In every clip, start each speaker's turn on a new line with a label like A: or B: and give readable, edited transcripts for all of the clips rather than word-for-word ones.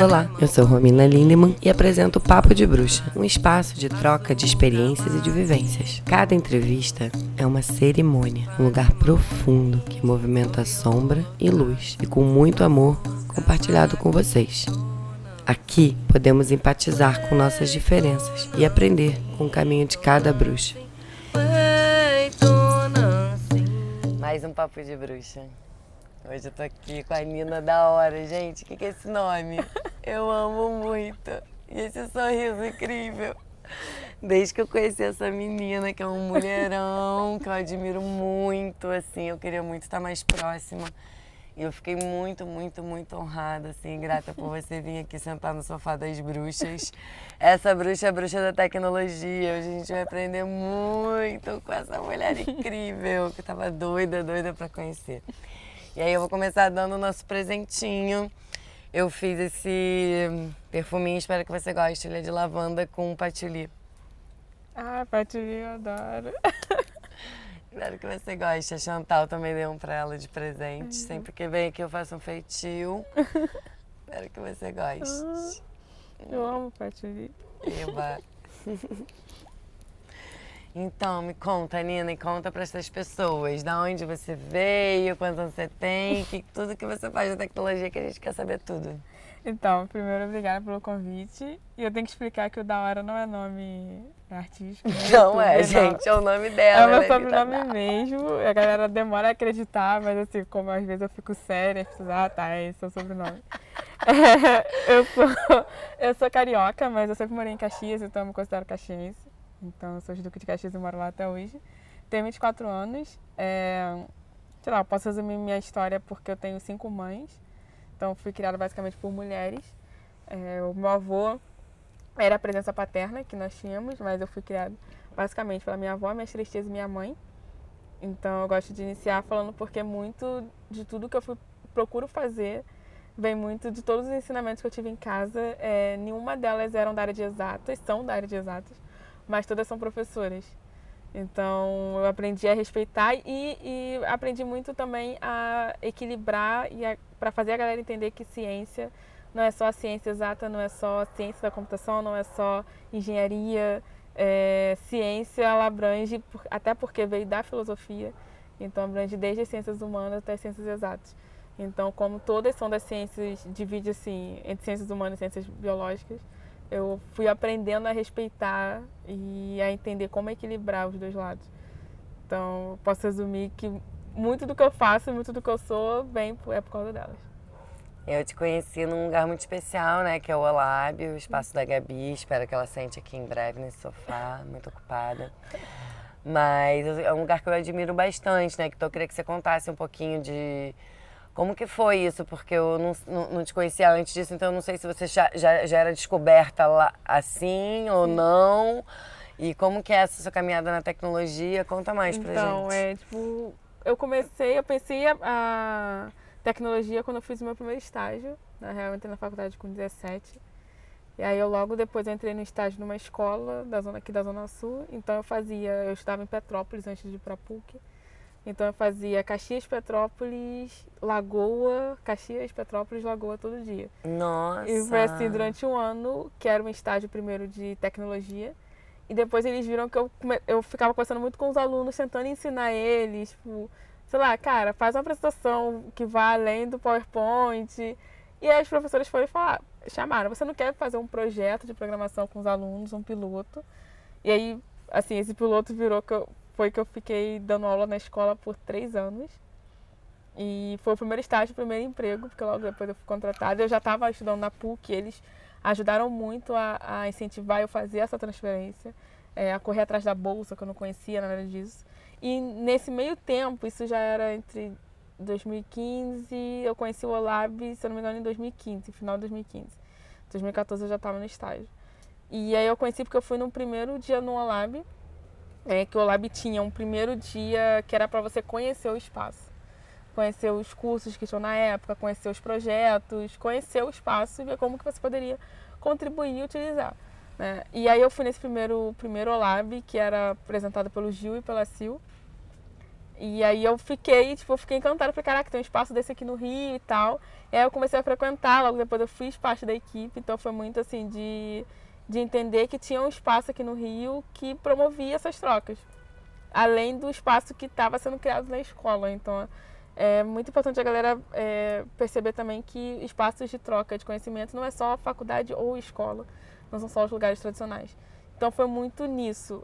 A: Olá, eu sou Romina Lindemann e apresento o Papo de Bruxa, um espaço de troca de experiências e de vivências. Cada entrevista é uma cerimônia, um lugar profundo que movimenta sombra e luz e com muito amor compartilhado com vocês. Aqui podemos empatizar com nossas diferenças e aprender com o caminho de cada bruxa. Mais um Papo de Bruxa. Hoje eu tô aqui com a Nina da hora, gente. O que é esse nome? Eu amo muito. E esse sorriso incrível. Desde que eu conheci essa menina, que é um mulherão, que eu admiro muito, assim, eu queria muito estar mais próxima. E eu fiquei muito honrada, assim, grata por você vir aqui sentar no sofá das bruxas. Essa bruxa é a bruxa da tecnologia. Hoje a gente vai aprender muito com essa mulher incrível, que eu tava doida pra conhecer. E aí eu vou começar dando o nosso presentinho. Eu fiz esse perfuminho, espero que você goste. Ele é de lavanda com patchouli.
B: Ah, patchouli eu adoro.
A: Espero que você goste. A Chantal também deu um pra ela de presente. Sempre que vem aqui eu faço um feitio. Espero que você goste.
B: Eu amo patchouli.
A: Eba. Então, me conta, Nina, e conta para essas pessoas. Da onde você veio, quantos anos você tem, tudo que você faz na tecnologia, que a gente quer saber tudo.
B: Então, primeiro, obrigada pelo convite. E eu tenho que explicar que o Da Hora não é nome artístico.
A: Não é, gente, é o nome dela.
B: É o meu sobrenome mesmo. A galera demora a acreditar, mas assim, como às vezes eu fico séria, as pessoas, esse é o sobrenome. Eu sou carioca, mas eu sempre morei em Caxias, então eu me considero caxiense. Então, eu sou de Duque de Caxias e moro lá até hoje. Tenho 24 anos. Sei lá, eu posso resumir minha história porque eu tenho 5 mães. Então, fui criada basicamente por mulheres. O meu avô era a presença paterna que nós tínhamos, mas eu fui criada basicamente pela minha avó, minhas 3 tias e minha mãe. Então, eu gosto de iniciar falando porque muito de tudo que eu procuro fazer vem muito de todos os ensinamentos que eu tive em casa. Nenhuma delas eram da área de exatas, são da área de exatas, mas todas são professoras. Então, eu aprendi a respeitar e aprendi muito também a equilibrar para fazer a galera entender que ciência não é só a ciência exata, não é só a ciência da computação, não é só engenharia. Ciência, ela abrange, até porque veio da filosofia, então abrange desde as ciências humanas até as ciências exatas. Então, como todas são das ciências, divide assim, entre ciências humanas e ciências biológicas, eu fui aprendendo a respeitar e a entender como equilibrar os dois lados. Então, posso resumir que muito do que eu faço, muito do que eu sou, é por causa delas.
A: Eu te conheci num lugar muito especial, né? Que é o Olab, o espaço da Gabi. Espero que ela sente aqui em breve nesse sofá, muito ocupada. Mas é um lugar que eu admiro bastante, né? Então eu queria que você contasse um pouquinho de como que foi isso, porque eu não te conhecia antes disso, então eu não sei se você já era descoberta lá assim ou não. E como que é essa sua caminhada na tecnologia? Conta mais pra gente.
B: Então, eu pensei a tecnologia quando eu fiz o meu primeiro estágio. Na real, eu entrei na faculdade com 17. E aí eu logo depois entrei no estágio numa escola aqui da Zona Sul. Então eu estudava em Petrópolis antes de ir pra PUC. Então eu fazia Caxias, Petrópolis, Lagoa, Caxias, Petrópolis, Lagoa todo dia.
A: Nossa!
B: E foi assim durante um ano, que era um estágio primeiro de tecnologia. E depois eles viram que eu ficava conversando muito com os alunos, tentando ensinar eles, tipo, sei lá, cara, faz uma apresentação que vá além do PowerPoint. E aí os professores foram chamaram, você não quer fazer um projeto de programação com os alunos, um piloto? E aí, assim, esse piloto foi que eu fiquei dando aula na escola por 3 anos. E foi o primeiro estágio, o primeiro emprego, porque logo depois eu fui contratada. Eu já estava estudando na PUC, eles ajudaram muito a incentivar eu fazer essa transferência, a correr atrás da bolsa, que eu não conhecia nada disso. E nesse meio tempo, isso já era entre 2015, eu conheci o Olab, se eu não me engano, em 2015, final de 2015. 2014 eu já estava no estágio. E aí eu conheci porque eu fui no primeiro dia no Olab, que o Olab tinha um primeiro dia que era para você conhecer o espaço. Conhecer os cursos que tinham na época, conhecer os projetos, conhecer o espaço e ver como que você poderia contribuir e utilizar, né? E aí eu fui nesse primeiro Olab, que era apresentado pelo Gil e pela Sil. E aí eu fiquei encantada, falei, caraca, tem um espaço desse aqui no Rio e tal. E aí eu comecei a frequentar, logo depois eu fiz parte da equipe, então foi muito assim de entender que tinha um espaço aqui no Rio que promovia essas trocas, além do espaço que estava sendo criado na escola. Então é muito importante a galera perceber também que espaços de troca de conhecimento não é só a faculdade ou escola, não são só os lugares tradicionais. Então foi muito nisso.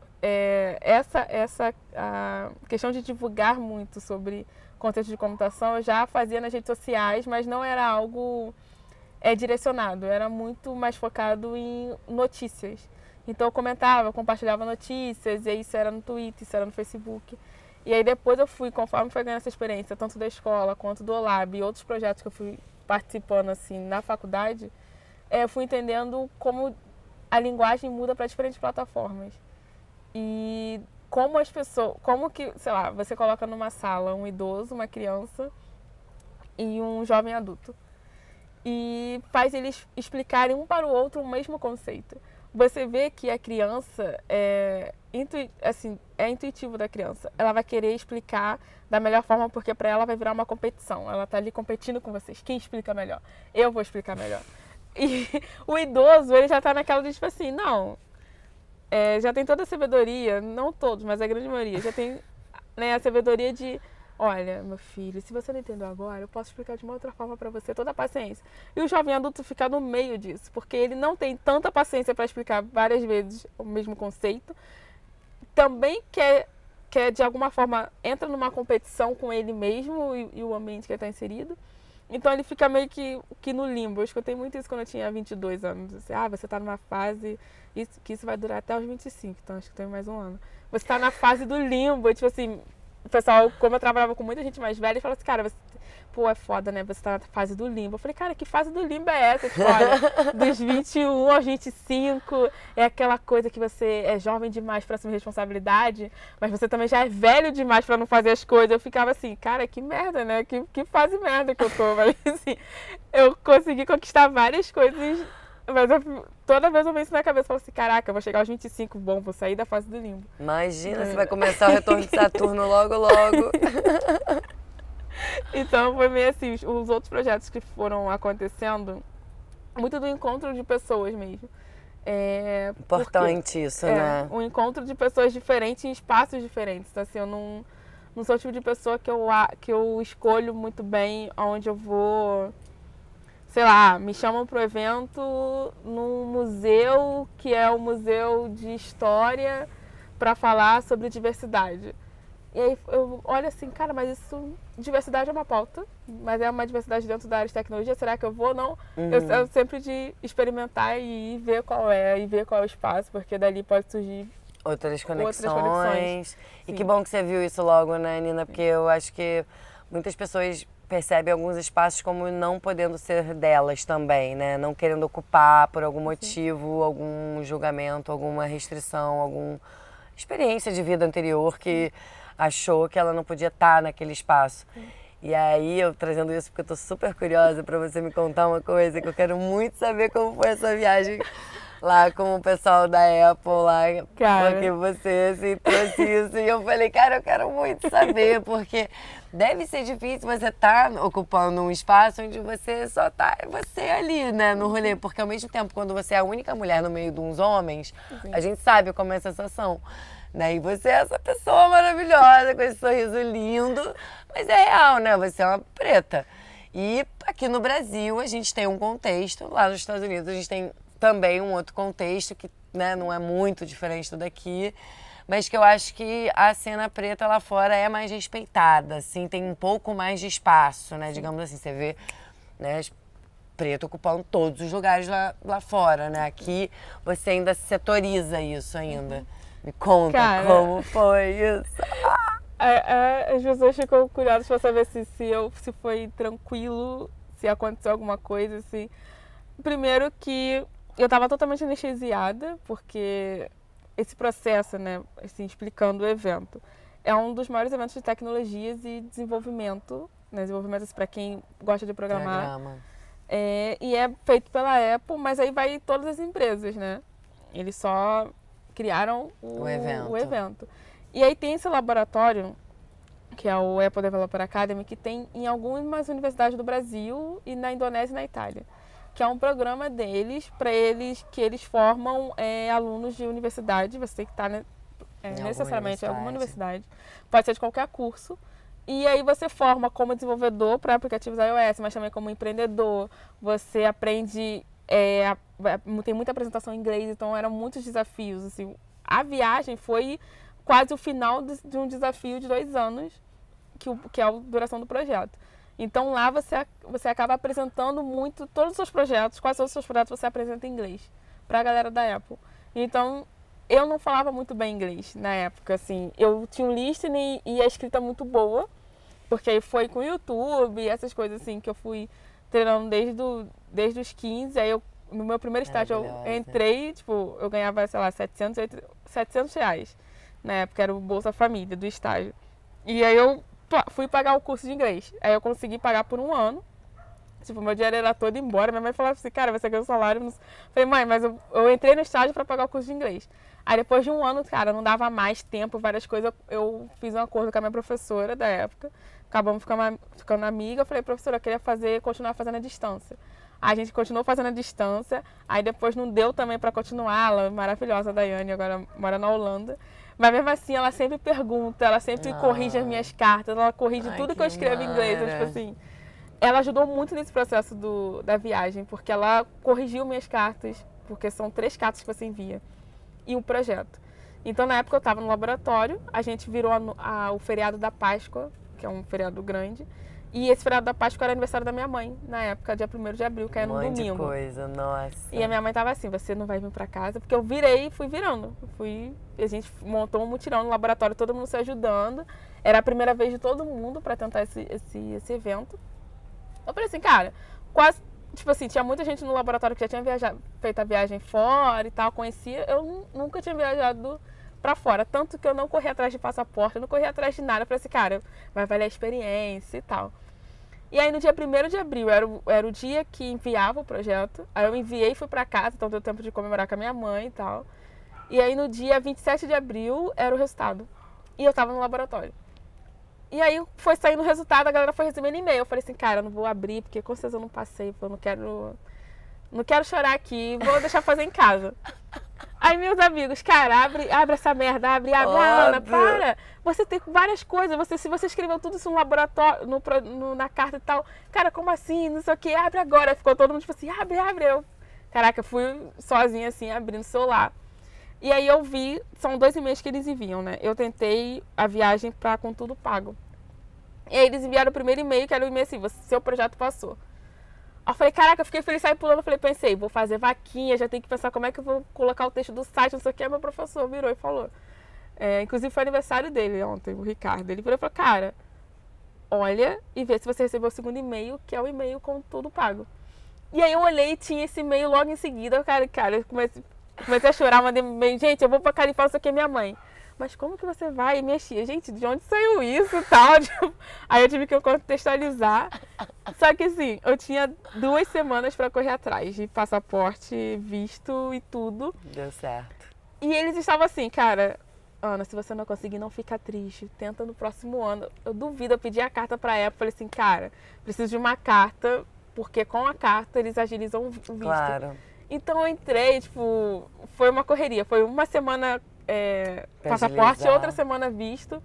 B: A questão de divulgar muito sobre contexto de computação eu já fazia nas redes sociais, mas não era algo direcionado, era muito mais focado em notícias. Então eu comentava, compartilhava notícias, e isso era no Twitter, isso era no Facebook. E aí depois eu fui, conforme foi ganhando essa experiência, tanto da escola quanto do Olab e outros projetos que eu fui participando assim na faculdade, eu fui entendendo como a linguagem muda para diferentes plataformas. E como as pessoas, como que, sei lá, você coloca numa sala um idoso, uma criança e um jovem adulto. E faz eles explicarem um para o outro o mesmo conceito. Você vê que a criança é intuitivo da criança. Ela vai querer explicar da melhor forma porque para ela vai virar uma competição. Ela está ali competindo com vocês. Quem explica melhor? Eu vou explicar melhor. E o idoso, ele já está naquela de tipo assim, não, já tem toda a sabedoria, não todos, mas a grande maioria, já tem, né, a sabedoria de, olha, meu filho, se você não entendeu agora, eu posso explicar de uma outra forma para você, toda a paciência. E o jovem adulto fica no meio disso, porque ele não tem tanta paciência para explicar várias vezes o mesmo conceito, também quer de alguma forma, entra numa competição com ele mesmo e o ambiente que ele está inserido. Então ele fica meio que no limbo. Eu escutei muito isso quando eu tinha 22 anos. Assim, você está numa fase que isso vai durar até os 25, então acho que tem mais um ano. Você está na fase do limbo. Tipo assim, o pessoal, como eu trabalhava com muita gente mais velha, fala assim, cara, é foda, né? Você está na fase do limbo. Eu falei, cara, que fase do limbo é essa? Tipo, olha, dos 21 aos 25 é aquela coisa que você é jovem demais para assumir responsabilidade, mas você também já é velho demais para não fazer as coisas. Eu ficava assim, cara, que merda, né? Que fase merda que eu tô. Mas assim, eu consegui conquistar várias coisas, mas toda vez eu penso na cabeça, falo assim, caraca, eu vou chegar aos 25, bom, vou sair da fase do limbo.
A: Imagina, você vai começar o retorno de Saturno logo, logo.
B: Então foi meio assim, os outros projetos que foram acontecendo, muito do encontro de pessoas mesmo.
A: Importante isso, né?
B: Um encontro de pessoas diferentes em espaços diferentes. Então, assim, eu não sou o tipo de pessoa que eu escolho muito bem onde eu vou, sei lá, me chamam para o evento num museu que é o Museu de História para falar sobre diversidade. E aí eu olho assim, cara, mas diversidade é uma pauta, mas é uma diversidade dentro da área de tecnologia, será que eu vou? Não. Eu sempre de experimentar e ver qual é o espaço, porque dali pode surgir
A: outras conexões. E
B: Sim.
A: que bom que você viu isso logo, né, Nina? Porque eu acho que muitas pessoas percebem alguns espaços como não podendo ser delas também, né? Não querendo ocupar por algum motivo, algum julgamento, alguma restrição, alguma experiência de vida anterior que achou que ela não podia estar naquele espaço. E aí, eu trazendo isso porque eu tô super curiosa para você me contar uma coisa que eu quero muito saber como foi essa viagem lá com o pessoal da Apple lá, porque você assim, trouxe isso. E eu falei, cara, eu quero muito saber, porque deve ser difícil você estar ocupando um espaço onde você só tá você ali, né, no rolê. Porque ao mesmo tempo, quando você é a única mulher no meio de uns homens, a gente sabe como é a sensação. Né? E você é essa pessoa maravilhosa, com esse sorriso lindo, mas é real, né? Você é uma preta. E aqui no Brasil a gente tem um contexto, lá nos Estados Unidos a gente tem também um outro contexto que, né, não é muito diferente do daqui, mas que eu acho que a cena preta lá fora é mais respeitada, assim, tem um pouco mais de espaço, né? Digamos assim, você vê, né, preto ocupando todos os lugares lá fora, né? Aqui você ainda setoriza isso ainda. Me conta, cara, como foi isso.
B: As pessoas ficam curiosas para saber se foi tranquilo, se aconteceu alguma coisa, assim. Primeiro que eu estava totalmente anestesiada, porque esse processo, né, assim, explicando o evento, é um dos maiores eventos de tecnologias e desenvolvimento, né, desenvolvimento para quem gosta de programar. E é feito pela Apple, mas aí vai todas as empresas, né? Eles só criaram o evento. E aí tem esse laboratório que é o Apple Developer Academy, que tem em algumas universidades do Brasil e na Indonésia e na Itália. Que é um programa deles, para eles, que eles formam alunos de universidade. Você tem que estar necessariamente em alguma universidade. Pode ser de qualquer curso. E aí você forma como desenvolvedor para aplicativos iOS, mas também como empreendedor. Você aprende, tem muita apresentação em inglês, então eram muitos desafios. Assim. A viagem foi quase o final de um desafio de 2 anos, que é a duração do projeto. Então lá você acaba apresentando muito todos os seus projetos, quase todos os seus projetos você apresenta em inglês para a galera da Apple. Então eu não falava muito bem inglês na época, assim. Eu tinha um listening e a escrita muito boa, porque aí foi com o YouTube, essas coisas assim que eu fui treinando desde os 15. Aí no meu primeiro estágio eu entrei, tipo, eu ganhava, sei lá, 700 reais. Na época era o Bolsa Família do estágio. E aí eu fui pagar o curso de inglês. Aí eu consegui pagar por 1 ano. Tipo, meu dinheiro era todo embora. Minha mãe falava assim, cara, você ganhou salário. Falei, mãe, mas eu entrei no estágio para pagar o curso de inglês. Aí depois de 1 ano, cara, não dava mais tempo, várias coisas. Eu fiz um acordo com a minha professora da época. Acabamos ficando amiga. Eu falei, professora, eu queria continuar fazendo a distância. A gente continuou fazendo a distância. Aí depois não deu também para continuar. Ela, maravilhosa, a Daiane, agora mora na Holanda. Mas mesmo assim, ela sempre pergunta, ela sempre corrige as minhas cartas, ela corrige tudo que eu escrevo em inglês. Então, tipo assim, ela ajudou muito nesse processo da viagem, porque ela corrigiu minhas cartas, porque são 3 cartas que você envia, e um projeto. Então, na época, eu estava no laboratório, a gente virou o feriado da Páscoa, que é um feriado grande, e esse feriado da Páscoa era aniversário da minha mãe, na época, dia 1º de abril, que era no domingo.
A: Um monte de coisa, nossa.
B: E a minha mãe tava assim, você não vai vir pra casa, porque eu virei e fui virando. A gente montou um mutirão no laboratório, todo mundo se ajudando. Era a primeira vez de todo mundo pra tentar esse evento. Eu falei assim, cara, quase, tipo assim, tinha muita gente no laboratório que já tinha feito a viagem fora e tal, conhecia. Eu nunca tinha viajado pra fora, tanto que eu não corri atrás de passaporte, eu não corri atrás de nada. Eu falei assim, cara, vai valer a experiência e tal. E aí no dia 1º de abril era o dia que enviava o projeto. Aí eu enviei e fui pra casa, então deu tempo de comemorar com a minha mãe e tal. E aí no dia 27 de abril era o resultado. E eu tava no laboratório. E aí foi saindo o resultado, a galera foi recebendo e-mail. Eu falei assim, cara, eu não vou abrir, porque com certeza eu não passei, eu não quero chorar aqui, vou deixar fazer em casa. Aí meus amigos, cara, abre essa merda, abre. Ana, para! Você tem várias coisas, se você escreveu tudo isso no laboratório, na carta e tal, cara, como assim? Não sei o que, abre agora. Ficou todo mundo tipo assim, abre. Caraca, fui sozinha assim, abrindo o celular. E aí eu vi, são 2 e-mails que eles enviam, né? Eu tentei a viagem com tudo pago. E aí eles enviaram o primeiro e-mail, que era o e-mail assim, seu projeto passou. Aí eu falei, caraca, eu fiquei feliz, saí pulando, pensei, vou fazer vaquinha, já tenho que pensar como é que eu vou colocar o texto do site, não sei o que. Aí meu professor virou e falou, inclusive foi aniversário dele ontem, o Ricardo, ele virou e falou, cara, olha e vê se você recebeu o segundo e-mail, que é o e-mail com tudo pago. E aí eu olhei e tinha esse e-mail logo em seguida, cara, eu comecei a chorar, mandei e-mail, gente, eu vou pra Califórnia, isso aqui é minha mãe. Mas como que você vai? E minha tia, gente, de onde saiu isso e tal? Aí eu tive que contextualizar. Só que assim, eu tinha 2 semanas para correr atrás de passaporte, visto e tudo.
A: Deu certo.
B: E eles estavam assim, cara, Ana, se você não conseguir, não fica triste. Tenta no próximo ano. Eu duvido, eu pedi a carta pra Apple, falei assim, cara, preciso de uma carta, porque com a carta eles agilizam o visto.
A: Claro.
B: Então eu entrei, tipo, foi uma correria. Foi uma semana passaporte, outra semana visto.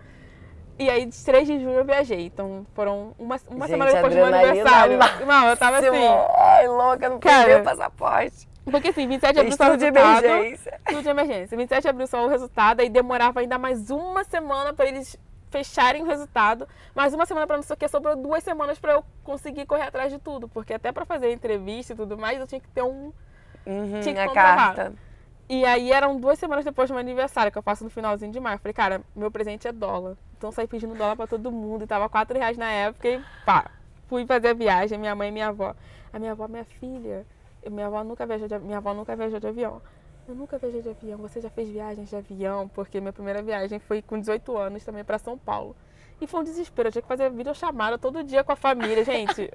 B: E aí, de 3 de junho eu viajei. Então, foram uma semana depois do meu aniversário. Não, eu tava assim...
A: Ai, louca, não perdi o passaporte.
B: Porque assim, 27 de abril só o resultado.
A: Tudo de emergência.
B: Tudo de emergência. 27 de abril só o resultado. Aí demorava ainda mais uma semana para eles fecharem o resultado. Mais uma semana para não sei o que. Sobrou 2 semanas para eu conseguir correr atrás de tudo. Porque até para fazer a entrevista e tudo mais, eu tinha que ter tinha que
A: a
B: comprovar.
A: carta.
B: E aí eram 2 semanas depois do meu aniversário, que eu faço no finalzinho de maio. Eu falei, cara, meu presente é dólar. Então eu saí pedindo dólar pra todo mundo. E tava R$4 na época e pá. Fui fazer a viagem, minha mãe e minha avó. A minha avó, minha filha, minha avó nunca viajou de avião. Eu nunca viajei de avião. Você já fez viagens de avião? Porque minha primeira viagem foi com 18 anos também pra São Paulo. E foi um desespero. Eu tinha que fazer videochamada todo dia com a família. Gente,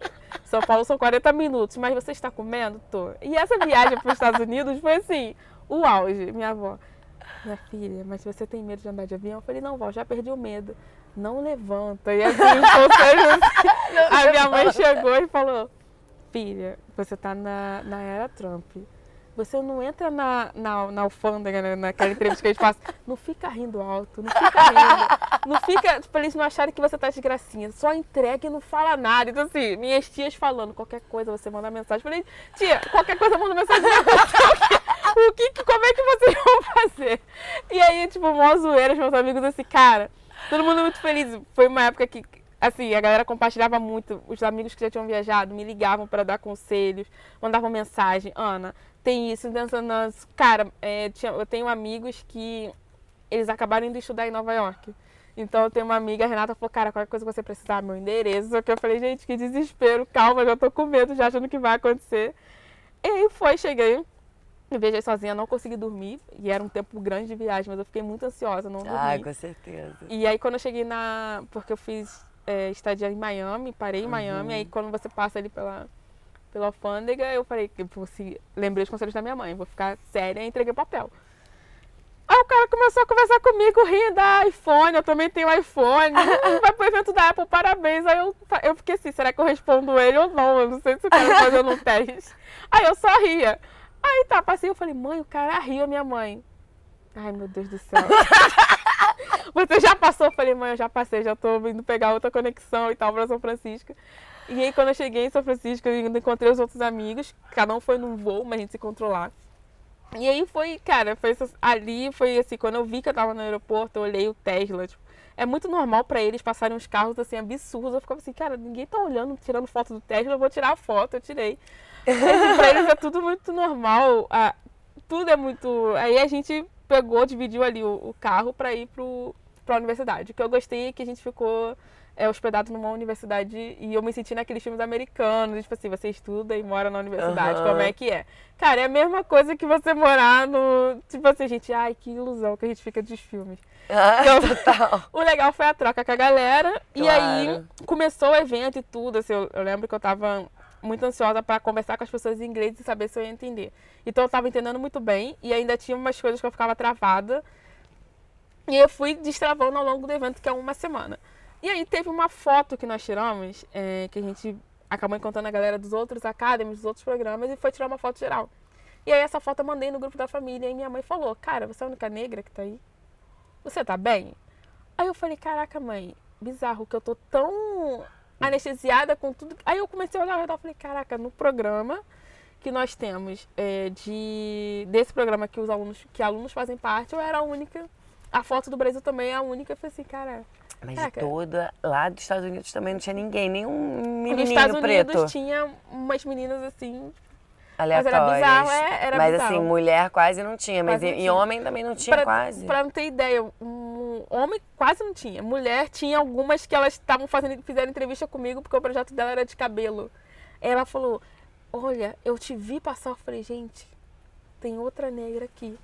B: São Paulo são 40 minutos. Mas você está comendo? Tô. E essa viagem para os Estados Unidos foi assim... O auge, minha avó, minha filha, mas você tem medo de andar de avião? Eu falei, não, vó, já perdi o medo. não levanta. E assim, ou seja, assim, a minha mãe chegou e falou, filha, você tá na era Trump. Você não entra na alfândega, né, naquela entrevista que a gente faz. Não fica rindo alto, não fica rindo. Não fica, pra eles não acharem que você tá de gracinha. Só entrega e não fala nada. Então, assim, minhas tias falando, qualquer coisa você manda mensagem. Falei, tia, qualquer coisa manda mensagem. Como é que vocês vão fazer? E aí, tipo, mó zoeira, os meus amigos, assim, cara, todo mundo muito feliz. Foi uma época que, assim, a galera compartilhava muito. Os amigos que já tinham viajado me ligavam para dar conselhos, mandavam mensagem. Ana, tem isso, cara, eu tenho amigos que eles acabaram indo estudar em Nova York. Então eu tenho uma amiga, a Renata, falou, cara, qualquer coisa que você precisar, meu endereço. Só que eu falei, gente, que desespero, calma, já tô com medo, já achando que vai acontecer. E aí cheguei, eu viajei sozinha, não consegui dormir. E era um tempo grande de viagem, mas eu fiquei muito ansiosa, não dormi.
A: Ah, com certeza.
B: E aí quando eu cheguei porque eu fiz estadia em Miami, parei em Miami, aí quando você passa ali pela alfândega, eu falei, lembrei os conselhos da minha mãe, vou ficar séria e entreguei o papel. Aí o cara começou a conversar comigo, rindo da iPhone, eu também tenho iPhone, vai pro evento da Apple, parabéns. Aí eu fiquei assim, será que eu respondo ele ou não? Eu não sei se o cara fazendo um teste. Aí eu só ria. Aí tá, passei, eu falei, mãe, o cara riu, a minha mãe. Ai, meu Deus do céu. Você já passou? Eu falei, mãe, eu já passei, já tô indo pegar outra conexão e tal pra São Francisco. E aí, quando eu cheguei em São Francisco, eu encontrei os outros amigos, cada um foi num voo, mas a gente se encontrou lá. E aí foi assim, quando eu vi que eu tava no aeroporto, eu olhei o Tesla, tipo, é muito normal pra eles passarem uns carros, assim, absurdos. Eu ficava assim, cara, ninguém tá olhando, tirando foto do Tesla, eu vou tirar a foto, eu tirei. Assim, pra eles é tudo muito normal, tudo é muito... Aí a gente dividiu ali o carro pra ir pra universidade. O que eu gostei é que a gente ficou hospedado numa universidade e eu me senti naqueles filmes americanos, tipo assim, você estuda e mora na universidade, como é que é? Cara, é a mesma coisa que você morar no... Tipo assim, gente, ai, que ilusão que a gente fica dos filmes. Então,
A: Total.
B: o legal foi a troca com a galera,
A: Claro.
B: e aí começou o evento e tudo, assim, eu lembro que eu tava muito ansiosa para conversar com as pessoas em inglês e saber se eu ia entender. Então eu tava entendendo muito bem e ainda tinha umas coisas que eu ficava travada. E eu fui destravando ao longo do evento, que é uma semana. E aí teve uma foto que nós tiramos, que a gente acabou encontrando a galera dos outros academies, dos outros programas, e foi tirar uma foto geral. E aí essa foto eu mandei no grupo da família, e minha mãe falou, cara, você é a única negra que tá aí? Você tá bem? Aí eu falei, caraca, mãe, bizarro, que eu tô tão anestesiada com tudo. Aí eu comecei a olhar ao redor e falei, caraca, no programa que nós temos, desse programa que alunos fazem parte, eu era a única. A foto do Brasil também é a única. Eu falei assim, cara...
A: Mas
B: caraca,
A: lá dos Estados Unidos também não tinha ninguém, nenhum menino
B: nos Estados
A: preto.
B: Unidos tinha umas meninas assim,
A: Aleatórias.
B: mas era bizarro, era
A: mas
B: bizarro.
A: assim, mulher quase não tinha, mas
B: Quase não
A: e
B: tinha.
A: homem também não tinha quase.
B: Pra não ter ideia, homem quase não tinha. Mulher tinha algumas que elas fizeram entrevista comigo porque o projeto dela era de cabelo. Ela falou, olha, eu te vi passar, eu falei, gente, tem outra negra aqui.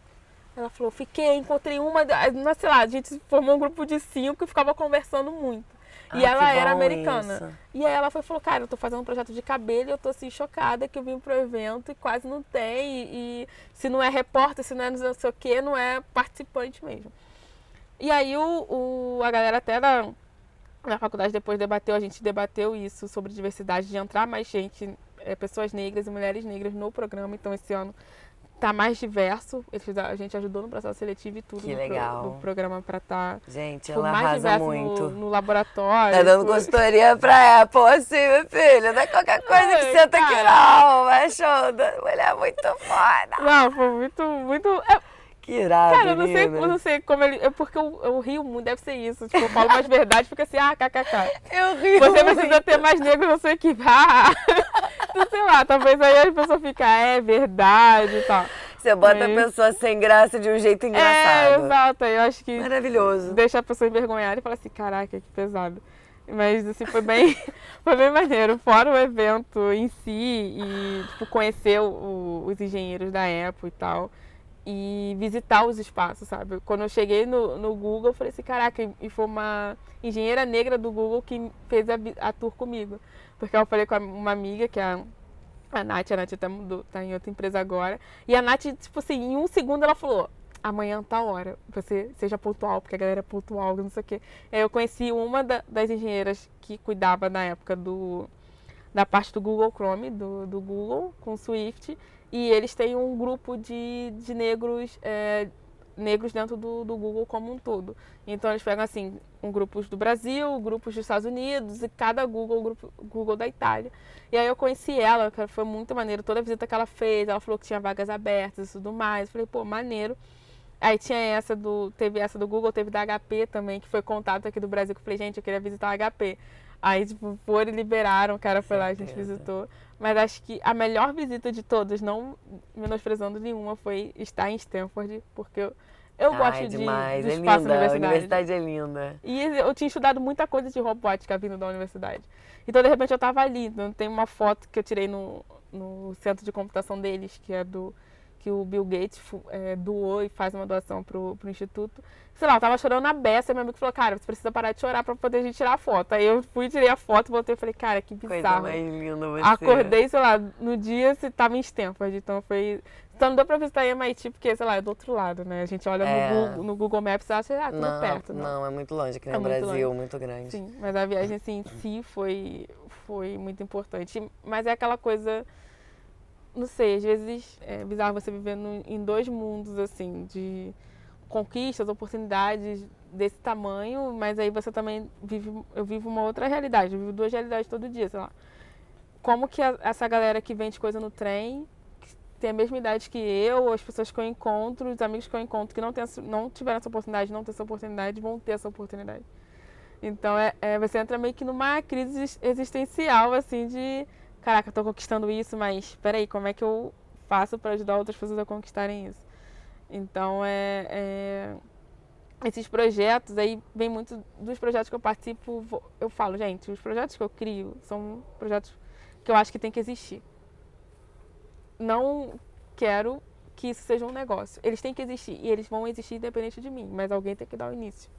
B: Ela falou, encontrei uma, sei lá, a gente formou um grupo de 5 e ficava conversando muito. E ela era americana.
A: Isso.
B: E aí ela falou, cara, eu tô fazendo um projeto de cabelo e eu tô assim, chocada que eu vim pro evento e quase não tem. E se não é repórter, se não é não sei o que, não é participante mesmo. E aí a galera até na faculdade depois a gente debateu isso sobre diversidade, de entrar mais gente, pessoas negras e mulheres negras no programa. Então esse ano tá mais diverso. A gente ajudou no processo seletivo e tudo do programa pra estar
A: gente,
B: tipo,
A: ela
B: mais
A: arrasa
B: diverso
A: muito.
B: no laboratório.
A: Tá dando consultoria pra Apple, assim, meu filho. Não é qualquer coisa que senta aqui, não. É show da mulher muito foda.
B: Não, foi muito.
A: Que irado,
B: cara, eu não sei como ele. Porque eu rio muito, deve ser isso. Tipo, eu falo mais verdade, fica assim, kkk.
A: Eu rio.
B: Você
A: muito.
B: precisa ter mais negros na sua equipe. Então, sei lá, talvez aí a pessoa fica, é verdade e tal.
A: Você bota a pessoa sem graça de um jeito engraçado.
B: Exato. Eu acho que
A: maravilhoso.
B: Deixa a pessoa envergonhada e fala assim, caraca, que pesado. Mas assim, foi bem maneiro. Fora o evento em si e tipo, conhecer os engenheiros da Apple e tal. E visitar os espaços, sabe? Quando eu cheguei no Google, eu falei assim, caraca, e foi uma engenheira negra do Google que fez a tour comigo. Porque eu falei com uma amiga, que é a Nath até mudou, tá em outra empresa agora. E a Nath, tipo assim, em um segundo ela falou, amanhã tal hora, você seja pontual, porque a galera é pontual, não sei o quê. Aí eu conheci uma das engenheiras que cuidava na época da parte do Google Chrome, do Google, com o Swift, e eles têm um grupo de negros, negros dentro do Google como um todo. Então eles pegam assim, grupos do Brasil, grupos dos Estados Unidos e cada Google da Itália. E aí eu conheci ela, que foi muito maneiro, toda a visita que ela fez, ela falou que tinha vagas abertas e tudo mais. Eu falei, pô, maneiro. Aí teve essa do Google, teve da HP também, que foi contato aqui do Brasil, que eu falei, gente, eu queria visitar o HP. Aí, tipo, foram e liberaram, o cara foi lá, a gente visitou. Mas acho que a melhor visita de todas, não menosprezando nenhuma, foi estar em Stanford, porque eu gosto
A: demais.
B: do
A: É
B: espaço
A: linda, a
B: universidade.
A: universidade é linda.
B: E eu tinha estudado muita coisa de robótica vindo da universidade. Então, de repente, eu estava ali. Então, tem uma foto que eu tirei no centro de computação deles, que é que o Bill Gates doou e faz uma doação pro instituto. Sei lá, eu tava chorando na beça e meu amigo falou, cara, você precisa parar de chorar pra poder a gente tirar a foto. Aí eu fui, tirei a foto, voltei e falei, cara, que bizarro.
A: Coisa mais linda você.
B: Acordei, sei lá, no dia você tava em Stanford, então foi... Então não deu pra visitar MIT porque, sei lá, é do outro lado, né? A gente olha no Google Maps e acha, tudo perto.
A: Não, é muito longe, aqui no
B: muito
A: Brasil,
B: longe.
A: muito grande.
B: Sim, mas a viagem assim, em si foi muito importante. Mas é aquela coisa, não sei, às vezes é bizarro você viver em dois mundos, assim, de conquistas, oportunidades desse tamanho, mas aí você também eu vivo uma outra realidade, eu vivo duas realidades todo dia, sei lá. Como que essa galera que vende coisa no trem, que tem a mesma idade que eu, as pessoas que eu encontro, os amigos que eu encontro que não tiveram essa oportunidade, não ter essa oportunidade, vão ter essa oportunidade. Então você entra meio que numa crise existencial, assim, de caraca, eu tô conquistando isso, mas peraí, como é que eu faço para ajudar outras pessoas a conquistarem isso? Então, esses projetos, aí vem muito dos projetos que eu participo, eu falo, gente, os projetos que eu crio são projetos que eu acho que tem que existir. Não quero que isso seja um negócio. Eles têm que existir e eles vão existir independente de mim, mas alguém tem que dar o início.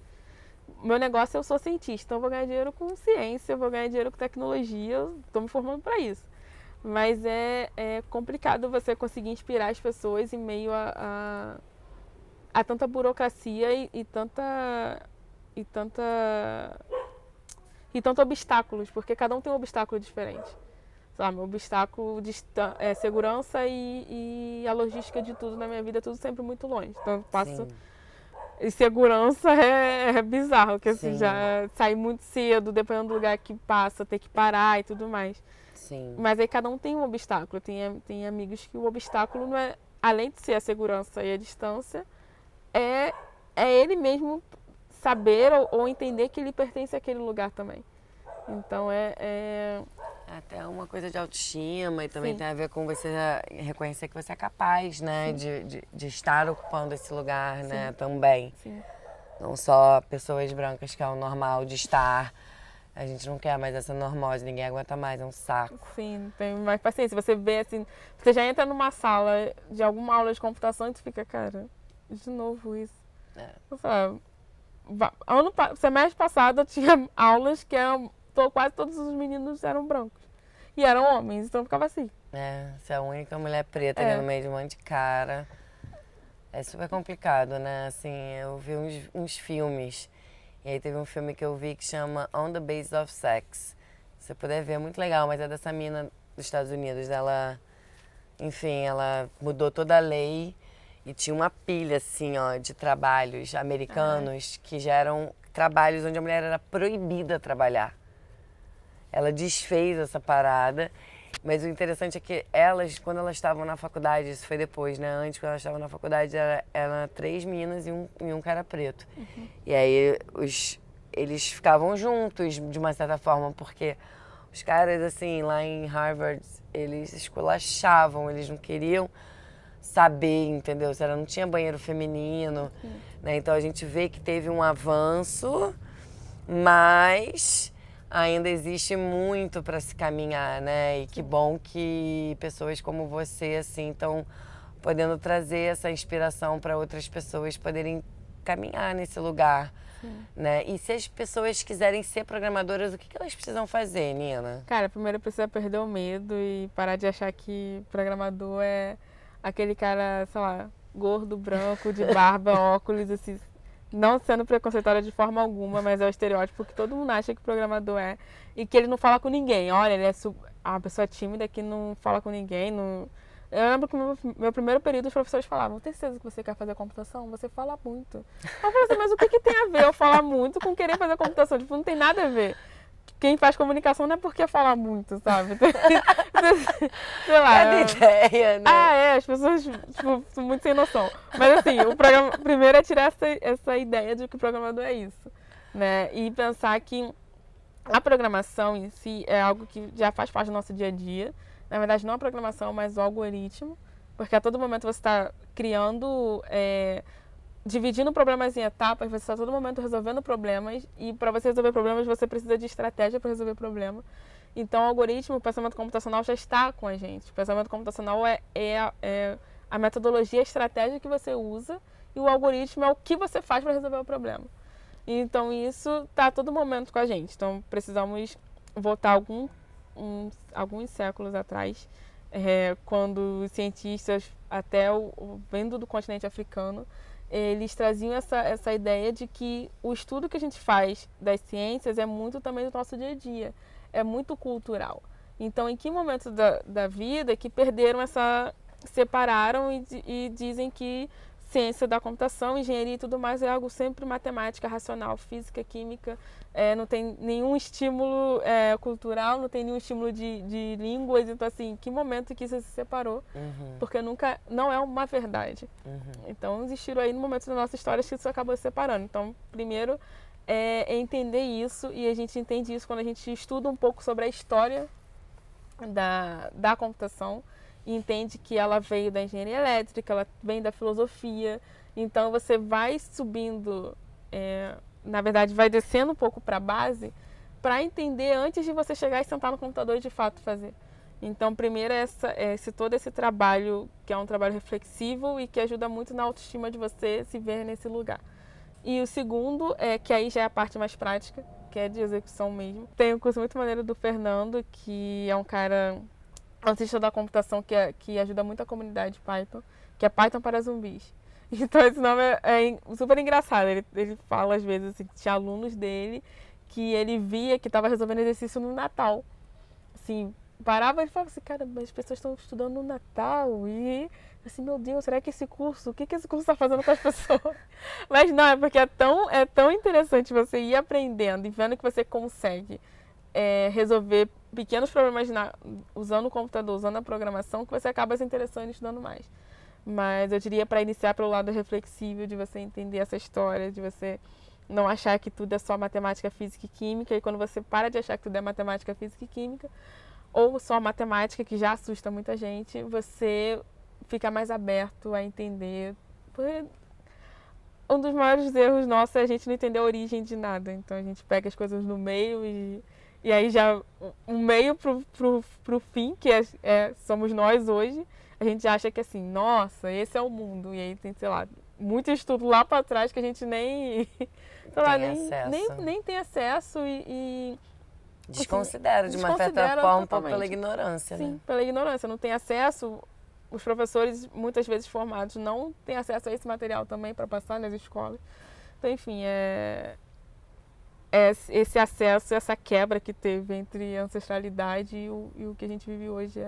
B: Meu negócio, eu sou cientista, então eu vou ganhar dinheiro com ciência, eu vou ganhar dinheiro com tecnologia, eu estou me formando para isso. Mas é complicado você conseguir inspirar as pessoas em meio a tanta burocracia e tantos obstáculos, porque cada um tem um obstáculo diferente. Sabe, meu obstáculo de segurança e a logística de tudo na minha vida é tudo sempre muito longe. Então eu passo...
A: Sim.
B: E segurança é bizarro, porque assim, já sai muito cedo, dependendo do lugar que passa, ter que parar e tudo mais.
A: Sim.
B: Mas aí cada um tem um obstáculo. Tem amigos que o obstáculo não é, além de ser a segurança e a distância, é ele mesmo saber ou entender que ele pertence àquele lugar também. Então
A: Até uma coisa de autoestima e também
B: Sim.
A: tem a ver com você reconhecer que você é capaz, né, de estar ocupando esse lugar, né, também.
B: Sim.
A: Não só pessoas brancas, que é o normal de estar. A gente não quer mais essa normose, ninguém aguenta mais, é um saco.
B: Sim, não tem mais paciência. Você vê assim, você já entra numa sala de alguma aula de computação e tu fica, cara, de novo isso. Eu falo, semestre passado eu tinha aulas que quase todos os meninos eram brancos. E eram homens, então eu ficava assim.
A: Você é a única mulher preta ali no meio de um monte de cara. É super complicado, né? Assim, eu vi uns filmes. E aí teve um filme que eu vi que chama On the Basis of Sex. Se você puder ver, é muito legal, mas é dessa mina dos Estados Unidos. Ela, enfim, ela mudou toda a lei e tinha uma pilha, assim, ó, de trabalhos americanos que já eram trabalhos onde a mulher era proibida trabalhar. Ela desfez essa parada, mas o interessante é que elas, quando elas estavam na faculdade, isso foi depois, né? Antes, quando elas estavam na faculdade, eram 3 meninas e um cara preto. Uhum. E aí eles ficavam juntos, de uma certa forma, porque os caras, assim, lá em Harvard, eles esculachavam, eles não queriam saber, entendeu? Não tinha banheiro feminino, né? Então a gente vê que teve um avanço, mas ainda existe muito para se caminhar, né? E que bom que pessoas como você, assim, estão podendo trazer essa inspiração para outras pessoas poderem caminhar nesse lugar, né? E se as pessoas quiserem ser programadoras, o que elas precisam fazer, Nina?
B: Cara, primeiro precisa perder o medo e parar de achar que programador é aquele cara, sei lá, gordo, branco, de barba, óculos, assim, não sendo preconceituária de forma alguma, mas é o estereótipo que todo mundo acha que o programador é. E que ele não fala com ninguém. Olha, ele é uma pessoa tímida que não fala com ninguém. Não... Eu lembro que no meu primeiro período os professores falavam: tem certeza que você quer fazer computação? Você fala muito. Eu falei assim, mas o que tem a ver eu falar muito com querer fazer computação? Tipo, não tem nada a ver. Quem faz comunicação não é porque fala muito, sabe? Sei lá.
A: Cada ideia, né?
B: As pessoas tipo, são muito sem noção. Mas assim, o programa primeiro é tirar essa ideia de que o programador é isso, né? E pensar que a programação em si é algo que já faz parte do nosso dia a dia. Na verdade, não a programação, mas o algoritmo. Porque a todo momento você está criando, dividindo problemas em etapas, você está a todo momento resolvendo problemas. E para você resolver problemas, você precisa de estratégia para resolver problema. Então, o algoritmo, o pensamento computacional já está com a gente. O pensamento computacional é a metodologia, a estratégia que você usa. E o algoritmo é o que você faz para resolver o problema. Então, isso está a todo momento com a gente. Então, precisamos voltar alguns séculos atrás, quando os cientistas, até vindo do continente africano, eles traziam essa ideia de que o estudo que a gente faz das ciências é muito também do nosso dia a dia, é muito cultural. Então, em que momento da vida que separaram e dizem que ciência da computação, engenharia e tudo mais é algo sempre matemática, racional, física, química, não tem nenhum estímulo cultural, não tem nenhum estímulo de línguas. Então, assim, que momento que isso se separou? Porque não é uma verdade. Então, existiram aí momentos da nossa história que isso acabou se separando. Então, primeiro é entender isso, e a gente entende isso quando a gente estuda um pouco sobre a história da computação, e entende que ela veio da engenharia elétrica, ela vem da filosofia. Então você vai subindo, na verdade vai descendo um pouco para a base, para entender antes de você chegar e sentar no computador e de fato fazer. Então primeiro todo esse trabalho, que é um trabalho reflexivo e que ajuda muito na autoestima de você se ver nesse lugar. E o segundo, que aí já é a parte mais prática, que é de execução mesmo. Tem um curso muito maneiro do Fernando, que é um cara, um cientista da computação que ajuda muito a comunidade Python, que é Python para zumbis. Então esse nome é super engraçado. Ele fala às vezes assim, que tinha alunos dele que ele via que estava resolvendo exercício no Natal. Assim, parava e falava assim, cara, mas as pessoas estão estudando no Natal e assim, meu Deus, será que o que esse curso está fazendo com as pessoas? Mas não, é porque é tão interessante você ir aprendendo e vendo que você consegue resolver pequenos problemas usando o computador, usando a programação, que você acaba se interessando e estudando mais. Mas eu diria para iniciar pelo lado reflexivo, de você entender essa história, de você não achar que tudo é só matemática, física e química, e quando você para de achar que tudo é matemática, física e química, ou só matemática, que já assusta muita gente, você fica mais aberto a entender. Porque um dos maiores erros nossos é a gente não entender a origem de nada. Então a gente pega as coisas no meio e aí já um meio pro fim, que somos nós hoje, a gente acha que assim, nossa, esse é o mundo. E aí tem, sei lá, muito estudo lá para trás que a gente nem tem acesso e
A: desconsidera de uma certa forma pela ignorância,
B: Sim,
A: né?
B: pela ignorância. Não tem acesso. Os professores, muitas vezes formados, não têm acesso a esse material também para passar nas escolas. Então, enfim, esse acesso, essa quebra que teve entre a ancestralidade e o que a gente vive hoje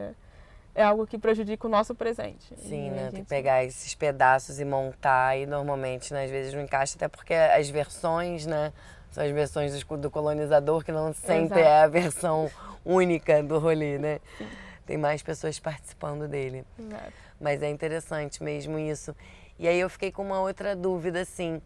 B: é algo que prejudica o nosso presente.
A: Sim, né? Tem que pegar esses pedaços e montar, e normalmente, né, às vezes não encaixa, até porque as versões, né, são as versões do colonizador, que não sempre é a versão única do rolê, né?
B: Sim.
A: Tem mais pessoas participando dele.
B: Exato.
A: Mas é interessante mesmo isso. E aí eu fiquei com uma outra dúvida, assim,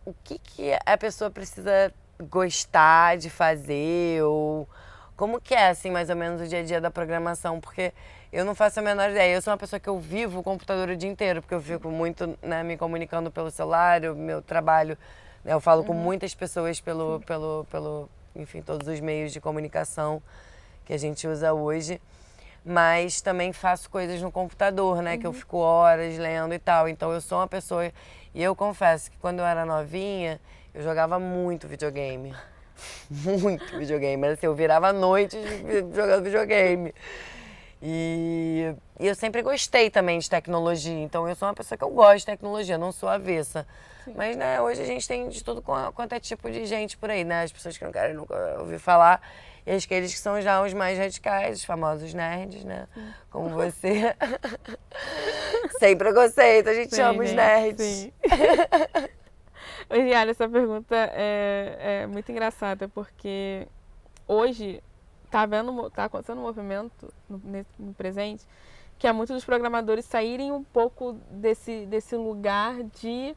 A: o que a pessoa precisa gostar de fazer, ou como que é, assim, mais ou menos o dia a dia da programação? Porque eu não faço a menor ideia. Eu sou uma pessoa que eu vivo o computador o dia inteiro, porque eu fico muito, né, me comunicando pelo celular, o meu trabalho, né, eu falo com muitas pessoas pelo, enfim, todos os meios de comunicação que a gente usa hoje. Mas também faço coisas no computador, né, que eu fico horas lendo e tal. Então eu sou uma pessoa, e eu confesso que quando eu era novinha, eu jogava muito videogame. Muito videogame. Mas assim, eu virava a noite jogando videogame. E eu sempre gostei também de tecnologia, então eu sou uma pessoa que eu gosto de tecnologia, não sou avessa.
B: Sim.
A: Mas, né, hoje a gente tem de tudo quanto é tipo de gente por aí, né? As pessoas que não querem nunca ouvir falar e aqueles que são já os mais radicais, os famosos nerds, né?
B: Sim.
A: Como você. Sem preconceito, a gente
B: Sim,
A: ama os
B: gente,
A: nerds.
B: sim. Giara, essa pergunta é muito engraçada, porque hoje tá acontecendo um movimento no presente que é muitos dos programadores saírem um pouco desse lugar de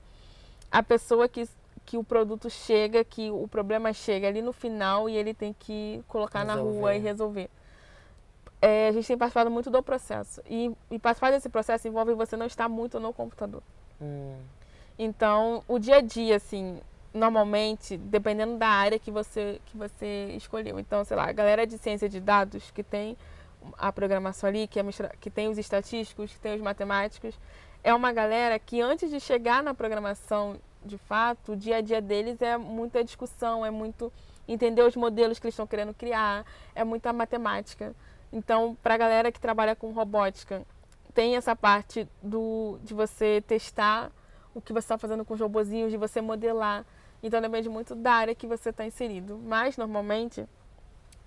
B: a pessoa que o produto chega, que o problema chega ali no final e ele tem que colocar na rua e resolver. A gente tem participado muito do processo. E participar desse processo envolve você não estar muito no computador. Então, o dia a dia, assim, normalmente, dependendo da área que você escolheu. Então, sei lá, a galera de ciência de dados que tem a programação ali, que tem os estatísticos, que tem os matemáticos, é uma galera que antes de chegar na programação, de fato, o dia a dia deles é muita discussão, é muito entender os modelos que eles estão querendo criar, é muita matemática. Então, para a galera que trabalha com robótica, tem essa parte de você testar o que você está fazendo com os robozinhos, de você modelar. Então, depende muito da área que você está inserido. Mas, normalmente,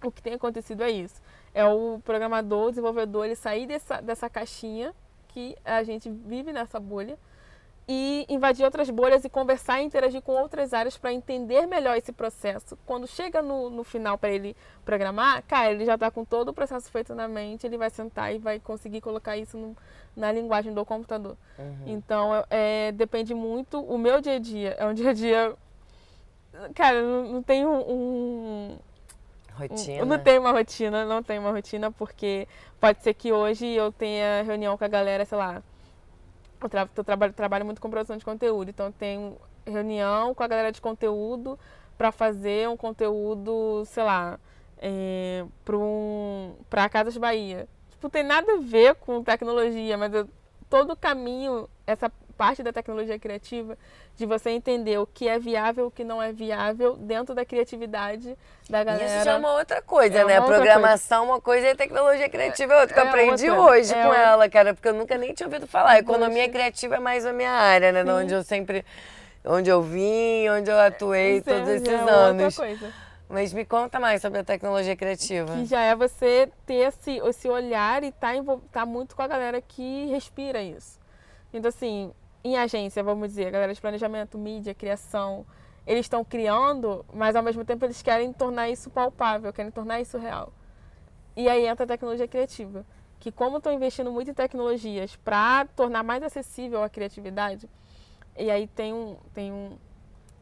B: o que tem acontecido é isso. É o programador, o desenvolvedor, ele sair dessa caixinha, que a gente vive nessa bolha, e invadir outras bolhas e conversar e interagir com outras áreas para entender melhor esse processo. Quando chega no final para ele programar, cara, ele já está com todo o processo feito na mente, ele vai sentar e vai conseguir colocar isso na linguagem do computador. Então, depende muito. O meu dia a dia é um dia a dia... Cara, não tenho
A: rotina.
B: Não tenho uma rotina, porque pode ser que hoje eu tenha reunião com a galera, sei lá, eu trabalho muito com produção de conteúdo, então eu tenho reunião com a galera de conteúdo para fazer um conteúdo, sei lá, para Casas Bahia. Tipo, tem nada a ver com tecnologia, mas todo o caminho, essa parte da tecnologia criativa, de você entender o que é viável, o que não é viável, dentro da criatividade da galera.
A: Isso já é uma outra coisa, né? Programação é uma coisa e tecnologia criativa é outra. Que eu aprendi hoje com ela, cara, porque eu nunca nem tinha ouvido falar. Economia criativa é mais a minha área, né? Onde eu vim, onde eu atuei todos esses anos.
B: Outra coisa.
A: Mas me conta mais sobre a tecnologia criativa.
B: Que já é você ter esse olhar e tá muito com a galera que respira isso. Então, assim, em agência, vamos dizer, a galera de planejamento, mídia, criação, eles estão criando, mas ao mesmo tempo eles querem tornar isso palpável, querem tornar isso real. E aí entra a tecnologia criativa, que como estão investindo muito em tecnologias para tornar mais acessível a criatividade, e aí tem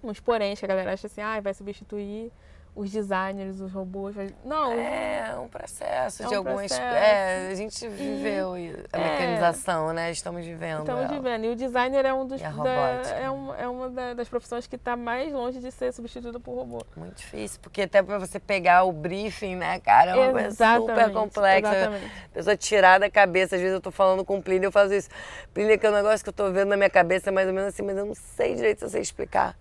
B: uns poréns que a galera acha assim, vai substituir os designers, os robôs. Não.
A: É um processo de algumas...
B: processo.
A: a gente viveu a mecanização, né? Estamos vivendo.
B: E o designer é
A: a
B: uma das profissões que está mais longe de ser substituído por robô.
A: Muito difícil, porque até para você pegar o briefing, né, cara, é uma coisa super complexa.
B: Exatamente.
A: A pessoa tirar da cabeça, às vezes eu tô falando com o Plínio, eu faço isso. Plínio, que é um negócio que eu tô vendo na minha cabeça, mais ou menos assim, mas eu não sei direito se eu sei explicar.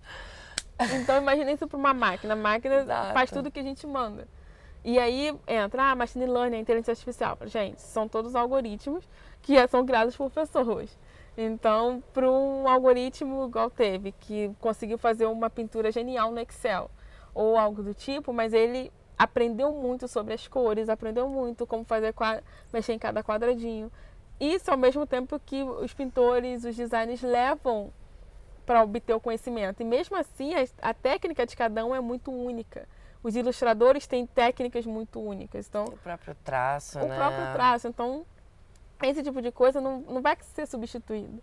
B: Então imagina isso para uma máquina. A máquina
A: Exato.
B: faz tudo que a gente manda. E aí entra machine learning, inteligência artificial. Gente, são todos algoritmos que são criados por pessoas. Então, para um algoritmo igual teve, que conseguiu fazer uma pintura genial no Excel, ou algo do tipo, mas ele aprendeu muito sobre as cores, aprendeu muito como mexer em cada quadradinho. Isso ao mesmo tempo que os pintores, os designers levam para obter o conhecimento. E mesmo assim, a técnica de cada um é muito única. Os ilustradores têm técnicas muito únicas. Então,
A: o próprio traço,
B: né? O próprio traço. Então, esse tipo de coisa não vai ser substituído.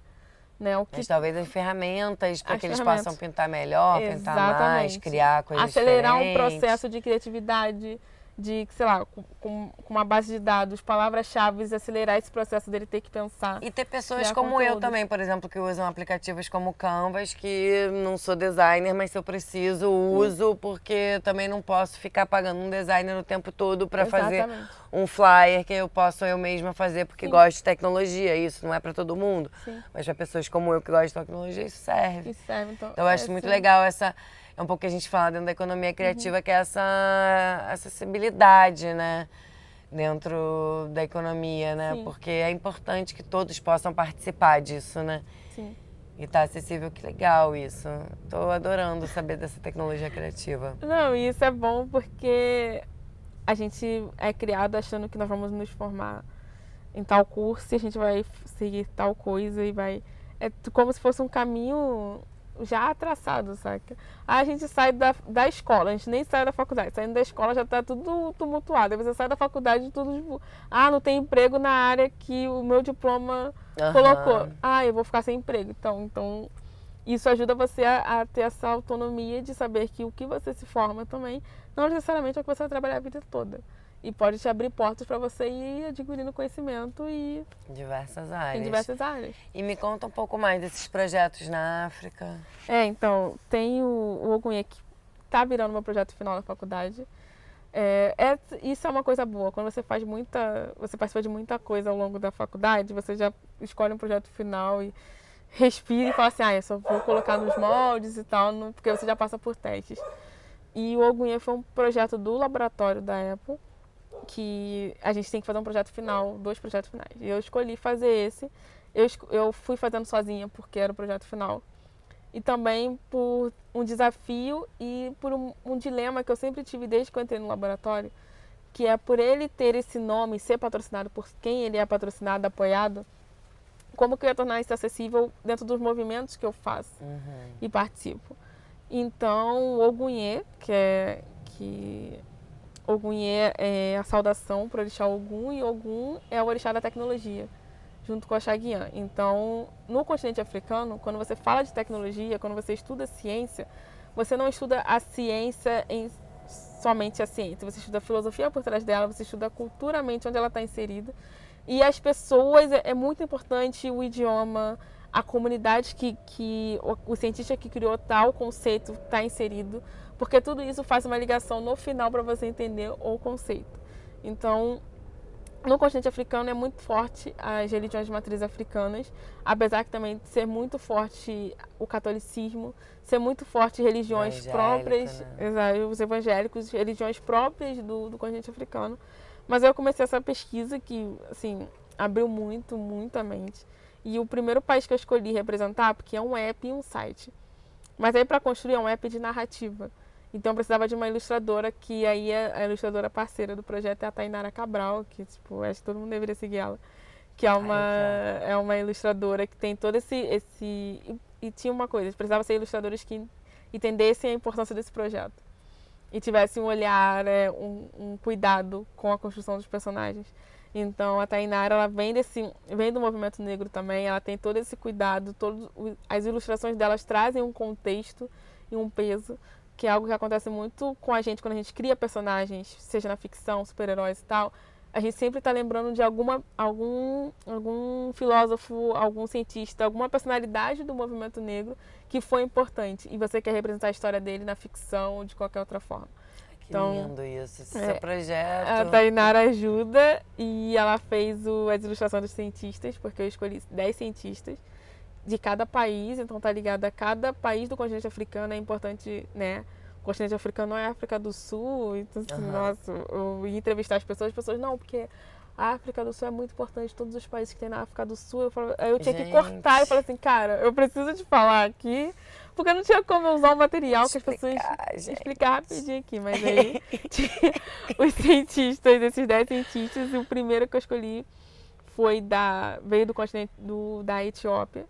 B: Né?
A: Mas talvez as ferramentas para que eles possam pintar melhor, pintar mais, criar coisas
B: acelerar
A: diferentes.
B: Um processo de criatividade, de, sei lá, com uma base de dados, palavras-chave, acelerar esse processo dele ter que pensar.
A: E ter pessoas como eu também, por exemplo, que usam aplicativos como Canvas, que não sou designer, mas se eu preciso, uso, porque também não posso ficar pagando um designer o tempo todo para fazer um flyer que eu posso eu mesma fazer, porque gosto de tecnologia. Isso não é para todo mundo, mas para pessoas como eu que gostam de tecnologia, isso serve. Então eu acho muito legal essa... É um pouco que a gente fala dentro da economia criativa, que é essa acessibilidade, né? dentro da economia, né?
B: Sim.
A: Porque é importante que todos possam participar disso, né?
B: Sim.
A: E tá acessível, que legal isso. Tô adorando saber dessa tecnologia criativa.
B: Não, e isso é bom porque a gente é criado achando que nós vamos nos formar em tal curso e a gente vai seguir tal coisa e vai... É como se fosse um caminho já traçado, saca? Aí a gente sai da escola, a gente nem sai da faculdade. Saindo da escola já tá tudo tumultuado. Aí você sai da faculdade tudo tipo, não tem emprego na área que o meu diploma colocou. Eu vou ficar sem emprego. Então isso ajuda você a ter essa autonomia de saber que o que você se forma também não necessariamente é o que você vai trabalhar a vida toda. E pode te abrir portas para você ir adquirindo conhecimento e
A: Em diversas áreas.
B: em diversas áreas.
A: E me conta um pouco mais desses projetos na África.
B: Então, tem o Ogunhê que tá virando meu projeto final na faculdade. Isso é uma coisa boa. Quando você você participa de muita coisa ao longo da faculdade, você já escolhe um projeto final e respira e fala assim, eu só vou colocar nos moldes e tal, porque você já passa por testes. E o Ogunhê foi um projeto do laboratório da Apple, que a gente tem que fazer um projeto final, 2 projetos finais. E eu escolhi fazer esse. Eu fui fazendo sozinha porque era o projeto final. E também por um desafio e por um dilema que eu sempre tive desde que eu entrei no laboratório, que é por ele ter esse nome, ser patrocinado por quem ele é patrocinado, apoiado, como que eu ia tornar isso acessível dentro dos movimentos que eu faço e participo. Então, o Ogunhê, Ogunhê é a saudação para o orixá Ogum e Ogum é o orixá da tecnologia, junto com a Xaguiã. Então, no continente africano, quando você fala de tecnologia, quando você estuda ciência, você não estuda a ciência somente a ciência, você estuda a filosofia por trás dela, você estuda culturalmente onde ela está inserida. E as pessoas, é muito importante o idioma, a comunidade que o cientista que criou tal conceito está inserido, porque tudo isso faz uma ligação no final para você entender o conceito. Então, no continente africano é muito forte as religiões de matriz africanas, apesar que também ser muito forte o catolicismo, ser muito forte religiões próprias, né? Os evangélicos, religiões próprias do continente africano. Mas eu comecei essa pesquisa que, assim, abriu muito a mente. E o primeiro país que eu escolhi representar, porque é um app e um site. Mas aí para construir é um app de narrativa. Então eu precisava de uma ilustradora, que aí a ilustradora parceira do projeto é a Tainara Cabral, que tipo, acho que todo mundo deveria seguir ela. Que é uma ilustradora que tem todo esse... E tinha uma coisa, precisava ser ilustradores que entendessem a importância desse projeto. E tivessem um olhar, um cuidado com a construção dos personagens. Então a Tainara, ela vem do movimento negro também, ela tem todo esse cuidado, as ilustrações delas trazem um contexto e um peso, que é algo que acontece muito com a gente quando a gente cria personagens, seja na ficção, super-heróis e tal. A gente sempre está lembrando de algum filósofo, algum cientista, alguma personalidade do movimento negro que foi importante. E você quer representar a história dele na ficção ou de qualquer outra forma.
A: Que lindo isso, esse seu projeto.
B: A Tainara ajuda e ela fez as ilustrações dos cientistas, porque eu escolhi 10 cientistas de cada país, então tá ligado a cada país do continente africano, é importante, né? O continente africano não é a África do Sul, então assim, nossa, eu ia entrevistar as pessoas não, porque a África do Sul é muito importante, todos os países que tem na África do Sul, aí eu tinha que cortar e falar assim, cara, eu preciso te falar aqui, porque não tinha como eu usar o material que as pessoas explicar rapidinho aqui, mas aí os cientistas, esses 10 cientistas, e o primeiro que eu escolhi veio do continente da Etiópia.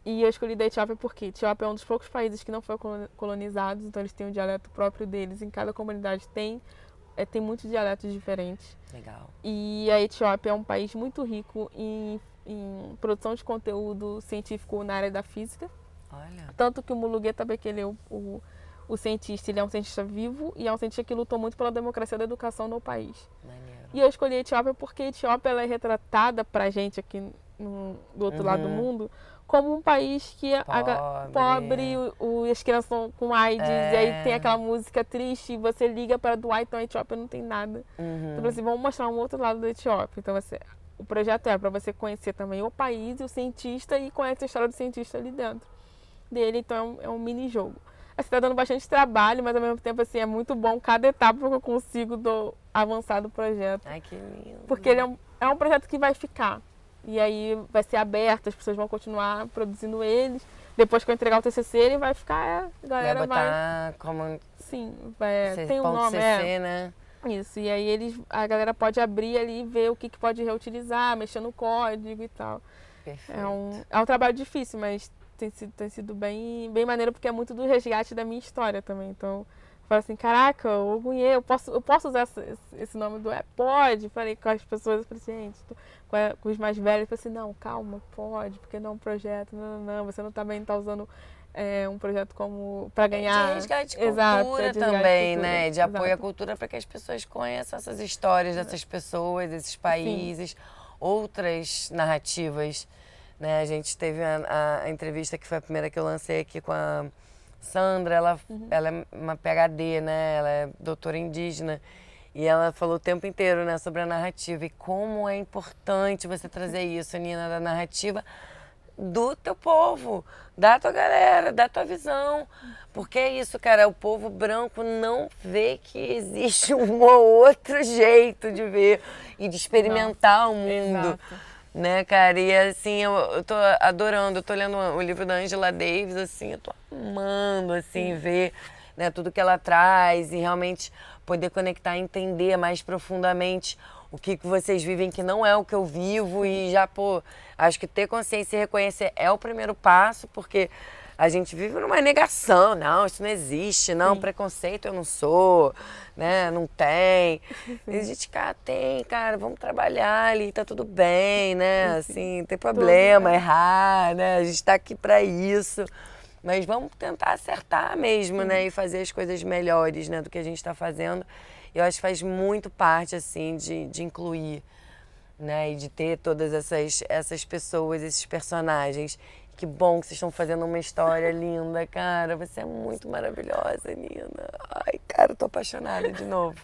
B: E eu escolhi da Etiópia porque a Etiópia é um dos poucos países que não foi colonizado, então eles têm um dialeto próprio deles. Em cada comunidade tem muitos dialetos diferentes.
A: Legal.
B: E a Etiópia é um país muito rico em produção de conteúdo científico na área da física.
A: Olha.
B: Tanto que o Mulugeta Bekele, o cientista, ele é um cientista vivo e é um cientista que lutou muito pela democracia da educação no país.
A: Maneiro.
B: E eu escolhi a Etiópia porque a Etiópia ela é retratada pra gente aqui do outro lado do mundo como um país que é pobre, as crianças estão com AIDS, e aí tem aquela música triste, e você liga para doar, então a Etiópia não tem nada. Então, assim, vamos mostrar um outro lado da Etiópia. Então, o projeto é para você conhecer também o país e o cientista e conhecer a história do cientista ali dentro dele. Então, é um mini-jogo. Assim, tá dando bastante trabalho, mas ao mesmo tempo, assim, é muito bom cada etapa que eu consigo avançar do projeto.
A: Ai, que lindo.
B: Porque ele é um projeto que vai ficar. E aí vai ser aberto, as pessoas vão continuar produzindo eles. Depois que eu entregar o TCC, ele vai ficar, a galera
A: vai botar como
B: Sim, tem um
A: ponto
B: nome,
A: CC, né?
B: Isso, e aí a galera pode abrir ali e ver o que pode reutilizar, mexer no código e tal.
A: Perfeito.
B: É um trabalho difícil, mas tem sido bem maneiro, porque é muito do resgate da minha história também. Então, eu falo assim, caraca, o Gunhê, eu posso usar esse nome do Pode? Falei com as pessoas, eu falei assim, gente, com os mais velhos, eu falei assim, não, calma, pode, porque não é um projeto, não, você não também tá usando um projeto como para ganhar.
A: De resgate de
B: Exato,
A: cultura
B: de resgate
A: também,
B: de cultura.
A: né? De apoio
B: Exato.
A: à cultura para que as pessoas conheçam essas histórias dessas pessoas, desses países, outras narrativas. Né? A gente teve a entrevista que foi a primeira que eu lancei aqui com a Sandra, ela é uma PhD, né? Ela é doutora indígena. E ela falou o tempo inteiro, né, sobre a narrativa e como é importante você trazer isso, Nina, da narrativa do teu povo, da tua galera, da tua visão. Porque é isso, cara, o povo branco não vê que existe um ou outro jeito de ver e de experimentar o mundo.
B: Exato.
A: Né, cara? E assim, eu tô adorando, eu tô lendo o livro da Angela Davis, assim, eu tô amando, assim, ver, né, tudo que ela traz e realmente poder conectar, entender mais profundamente o que vocês vivem que não é o que eu vivo e já, pô, acho que ter consciência e reconhecer é o primeiro passo, porque a gente vive numa negação, não, isso não existe, não, preconceito eu não sou, né, não tem. E a gente, cara, tem, cara, vamos trabalhar ali, tá tudo bem, né, assim, não tem problema, errar, né, a gente tá aqui pra isso. Mas vamos tentar acertar mesmo, né, e fazer as coisas melhores, né, do que a gente tá fazendo. Eu acho que faz muito parte, assim, de incluir, né, e de ter todas essas pessoas, esses personagens. Que bom que vocês estão fazendo uma história linda, cara. Você é muito maravilhosa, Nina. Ai, cara, eu tô apaixonada de novo.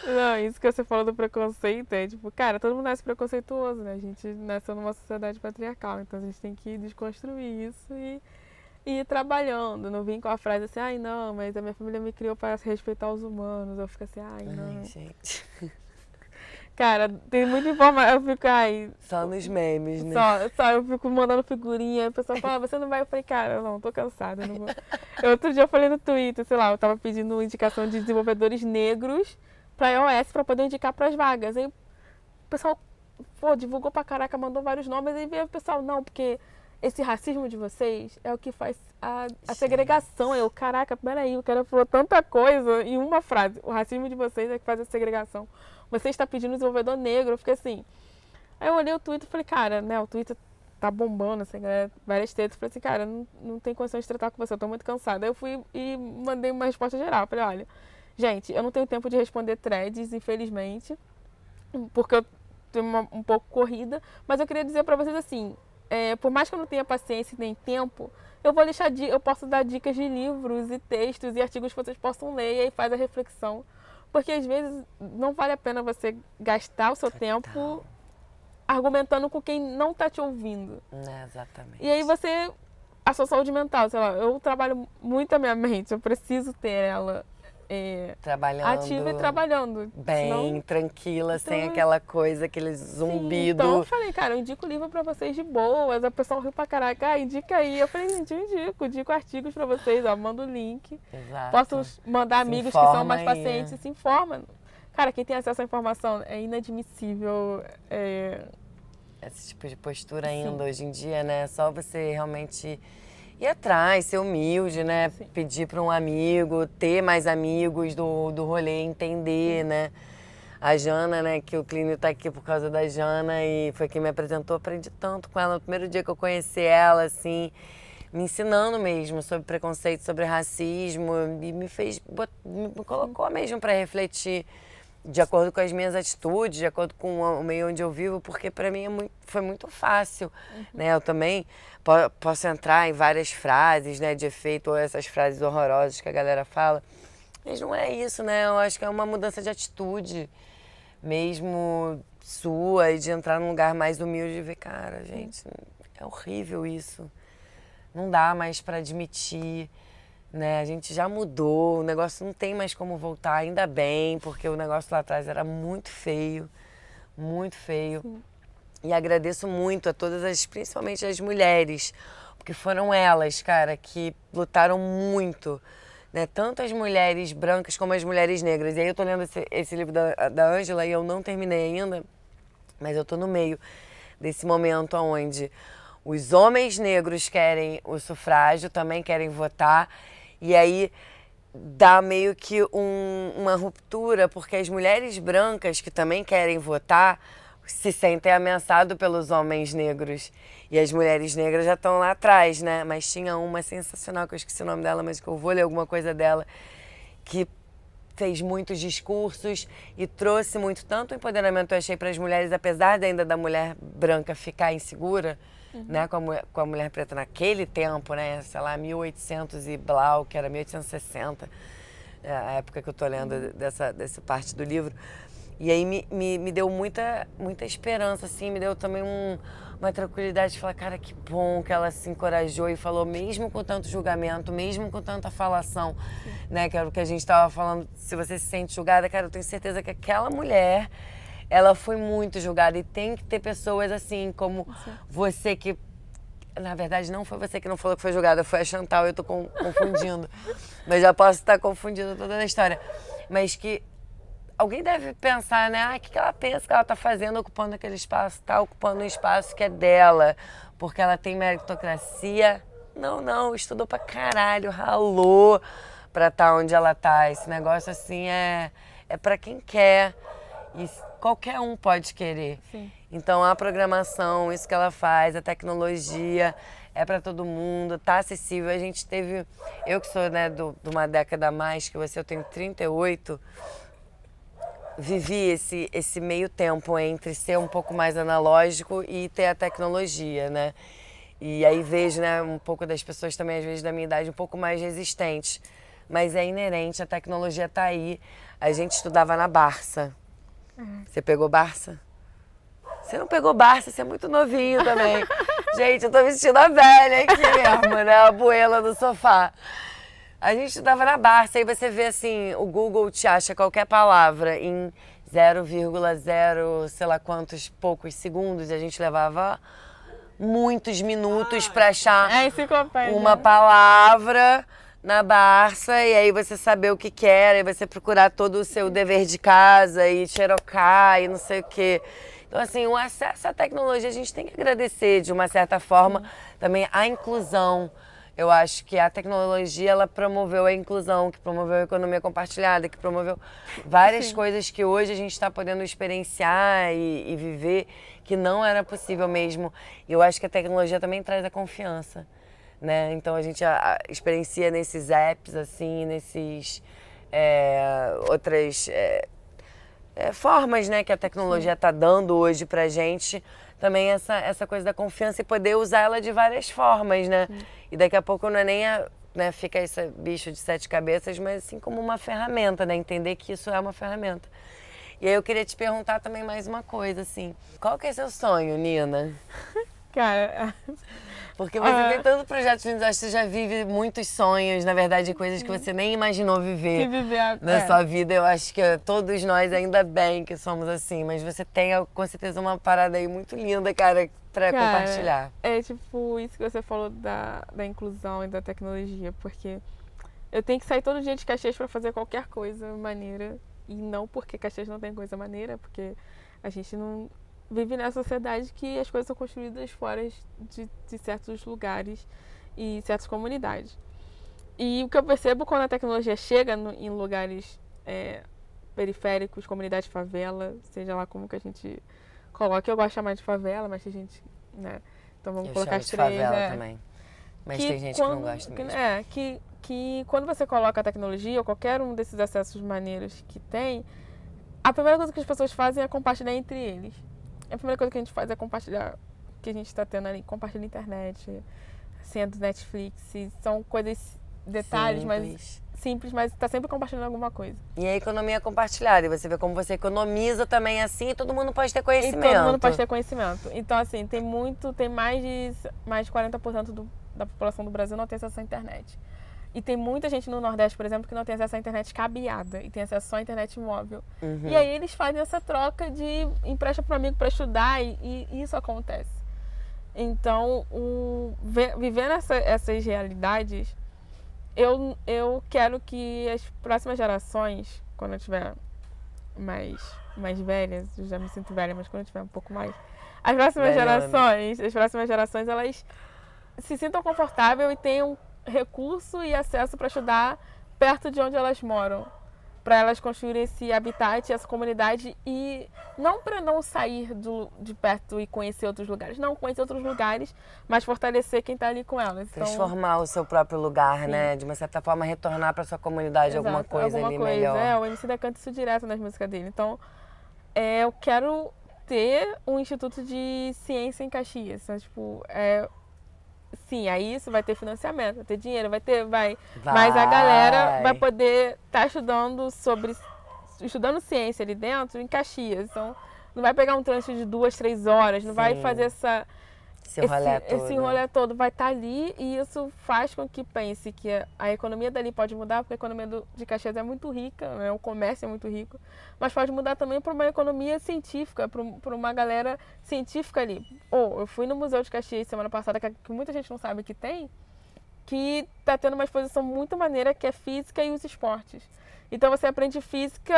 B: Não, isso que você falou do preconceito é tipo, cara, todo mundo nasce preconceituoso, né? A gente nasceu numa sociedade patriarcal, então a gente tem que desconstruir isso e ir trabalhando. Não vim com a frase assim, ai não, mas a minha família me criou para respeitar os humanos. Eu fico assim, ai não.
A: Ai, gente.
B: Cara, tem muita informação, eu fico, ai...
A: Só nos memes, né?
B: Só, eu fico mandando figurinha, a pessoa fala, você não vai? Eu falei, cara, eu não, tô cansada, eu não vou. Outro dia eu falei no Twitter, sei lá, eu tava pedindo indicação de desenvolvedores negros pra iOS pra poder indicar pras vagas. Aí o pessoal, pô, divulgou pra caraca, mandou vários nomes, aí veio o pessoal, não, porque esse racismo de vocês é o que faz a segregação. Eu, caraca, peraí, o cara falou tanta coisa em uma frase. O racismo de vocês é que faz a segregação. Você está pedindo um desenvolvedor negro, eu fiquei assim. Aí eu olhei o Twitter e falei, cara, né, o Twitter tá bombando, assim, várias tretas. Falei assim, cara, não tem condições de tratar com você, eu tô muito cansada. Aí eu fui e mandei uma resposta geral. Falei, olha, gente, eu não tenho tempo de responder threads, infelizmente, porque eu tenho um pouco corrida, mas eu queria dizer pra vocês assim, por mais que eu não tenha paciência nem tempo, eu posso dar dicas de livros e textos e artigos que vocês possam ler e aí faz a reflexão. Porque às vezes não vale a pena você gastar o seu tempo argumentando com quem não está te ouvindo.
A: Exatamente.
B: E aí a sua saúde mental, sei lá, eu trabalho muito a minha mente, eu preciso ter ela
A: trabalhando
B: ativa e trabalhando.
A: bem,
B: senão,
A: tranquila, sem
B: então,
A: aquela coisa, aquele zumbido.
B: Então eu falei, cara, eu indico o livro pra vocês de boas. A pessoa riu pra caraca, indica aí. Eu falei, gente, eu indico artigos pra vocês, ó, mando o link.
A: Exato.
B: Posso mandar amigos que são mais pacientes, se informam. Cara, quem tem acesso à informação é inadmissível.
A: Esse tipo de postura ainda hoje em dia, né? Só você realmente ir atrás, ser humilde, né?
B: Sim.
A: Pedir para um amigo, ter mais amigos do rolê, entender, né? A Jana, né? Que o Clínio tá aqui por causa da Jana e foi quem me apresentou. Aprendi tanto com ela no primeiro dia que eu conheci ela, assim, me ensinando mesmo sobre preconceito, sobre racismo e me colocou mesmo para refletir de acordo com as minhas atitudes, de acordo com o meio onde eu vivo, porque para mim foi muito fácil, né? Eu também posso entrar em várias frases, né, de efeito, ou essas frases horrorosas que a galera fala, mas não é isso, né? Eu acho que é uma mudança de atitude mesmo sua e de entrar num lugar mais humilde e ver, cara, gente, é horrível isso. Não dá mais para admitir, né? A gente já mudou, o negócio não tem mais como voltar, ainda bem, porque o negócio lá atrás era muito feio, muito feio.
B: Sim.
A: E agradeço muito a todas as, principalmente as mulheres, porque foram elas, cara, que lutaram muito, né? Tanto as mulheres brancas como as mulheres negras. E aí eu tô lendo esse livro da Ângela e eu não terminei ainda, mas eu tô no meio desse momento onde os homens negros querem o sufrágio, também querem votar, e aí dá meio que uma ruptura, porque as mulheres brancas que também querem votar se sentem ameaçadas pelos homens negros. E as mulheres negras já estão lá atrás, né? Mas tinha uma sensacional, que eu esqueci o nome dela, mas que eu vou ler alguma coisa dela, que fez muitos discursos e trouxe muito, tanto empoderamento eu achei para as mulheres, apesar de ainda da mulher branca ficar insegura, né, com a mulher preta naquele tempo, né, sei lá, 1800 e blau, que era 1860, a época que eu tô lendo dessa parte do livro. E aí me deu muita esperança, assim, me deu também uma tranquilidade de falar, cara, que bom que ela se encorajou e falou, mesmo com tanto julgamento, mesmo com tanta falação, né, que era o que a gente estava falando, se você se sente julgada, cara, eu tenho certeza que aquela mulher, ela foi muito julgada e tem que ter pessoas assim, como você que, na verdade, não foi você que não falou que foi julgada, foi a Chantal, eu tô confundindo, mas já posso estar confundindo toda a história, mas que alguém deve pensar, né? O que ela pensa que ela tá fazendo ocupando aquele espaço? Tá ocupando um espaço que é dela, porque ela tem meritocracia? Não, estudou pra caralho, ralou pra estar onde ela tá. Esse negócio, assim, é pra quem quer e qualquer um pode querer.
B: Sim.
A: Então, a programação, isso que ela faz, a tecnologia, é para todo mundo, tá acessível. A gente teve, eu que sou, né, de uma década a mais que você, eu tenho 38, vivi esse meio tempo entre ser um pouco mais analógico e ter a tecnologia, né? E aí vejo, né, um pouco das pessoas também, às vezes, da minha idade, um pouco mais resistentes. Mas é inerente, a tecnologia tá aí. A gente estudava na Barça. Você pegou Barça? Você não pegou Barça, você é muito novinho também. Gente, eu tô vestindo a velha aqui mesmo, né? A abuela do sofá. A gente estudava na Barça, aí você vê assim, o Google te acha qualquer palavra em 0,0, sei lá quantos poucos segundos, e a gente levava muitos minutos para achar uma palavra na Barça, e aí você saber o que era, e você procurar todo o seu dever de casa, e xerocar, e não sei o quê. Então, assim, o acesso à tecnologia a gente tem que agradecer, de uma certa forma, também a inclusão. Eu acho que a tecnologia, ela promoveu a inclusão, que promoveu a economia compartilhada, que promoveu várias coisas que hoje a gente está podendo experienciar e viver, que não era possível mesmo. E eu acho que a tecnologia também traz a confiança, né? Então a gente experiencia nesses apps, assim, nesses outras formas, né, que a tecnologia está dando hoje pra gente, também essa coisa da confiança e poder usar ela de várias formas, né? E daqui a pouco não é nem fica esse bicho de 7 cabeças, mas assim como uma ferramenta, né? Entender que isso é uma ferramenta. E aí eu queria te perguntar também mais uma coisa, assim. Qual que é seu sonho, Nina?
B: Cara,
A: porque você tem tanto projeto lindo, acho que você já vive muitos sonhos, na verdade, coisas que você nem imaginou viver na sua vida. Eu acho que todos nós, ainda bem que somos assim, mas você tem com certeza uma parada aí muito linda, cara, pra compartilhar.
B: É tipo isso que você falou da inclusão e da tecnologia, porque eu tenho que sair todo dia de Caxias pra fazer qualquer coisa maneira, e não porque Caxias não tem coisa maneira, porque a gente não vive nessa sociedade que as coisas são construídas fora de certos lugares e certas comunidades. E o que eu percebo quando a tecnologia chega em lugares periféricos, comunidade favela, seja lá como que a gente coloca, eu gosto de chamar de favela, mas tem gente, né? Então vamos colocar as três,
A: favela também. Mas tem gente que não gosta mesmo.
B: Que quando você coloca a tecnologia ou qualquer um desses acessos maneiros que tem, a primeira coisa que as pessoas fazem é compartilhar entre eles. A primeira coisa que a gente faz é compartilhar o que a gente está tendo ali, compartilhar na internet, senha do Netflix, são coisas, detalhes, mas simples, mas está sempre compartilhando alguma coisa.
A: E a economia compartilhada, e você vê como você economiza também assim, e todo mundo pode ter conhecimento.
B: E todo mundo pode ter conhecimento. Então, assim, tem mais de 40% da população do Brasil não tem acesso à internet. E tem muita gente no Nordeste, por exemplo, que não tem acesso à internet cabeada e tem acesso só à internet móvel.
A: Uhum.
B: E aí eles fazem essa troca de empresta para um amigo para estudar e isso acontece. Então, vivendo essas realidades, eu quero que as próximas gerações, quando eu tiver mais velhas, eu já me sinto velha, mas quando eu tiver um pouco mais, as próximas gerações, elas se sintam confortáveis e tenham recurso e acesso para estudar perto de onde elas moram, para elas construírem esse habitat, essa comunidade, e não para não sair de perto e conhecer outros lugares, não, conhecer outros lugares, mas fortalecer quem está ali com elas. Então,
A: transformar o seu próprio lugar, sim, né? De uma certa forma, retornar para sua comunidade. Exato, alguma coisa ali melhor.
B: O Emicida canta isso direto nas músicas dele. Então, eu quero ter um instituto de ciência em Caxias. Então, tipo, sim, aí isso vai ter financiamento, vai ter dinheiro, vai. Mas a galera vai poder estar estudando ciência ali dentro, em Caxias. Então, não vai pegar um trânsito de 2, 3 horas, não, sim, vai fazer esse rolê todo. Vai estar ali e isso faz com que pense que a economia dali pode mudar, porque a economia de Caxias é muito rica, né? O comércio é muito rico, mas pode mudar também para uma economia científica, para uma galera científica ali. Eu fui no Museu de Caxias semana passada, que muita gente não sabe que tem, que está tendo uma exposição muito maneira, que é física e os esportes. Então você aprende física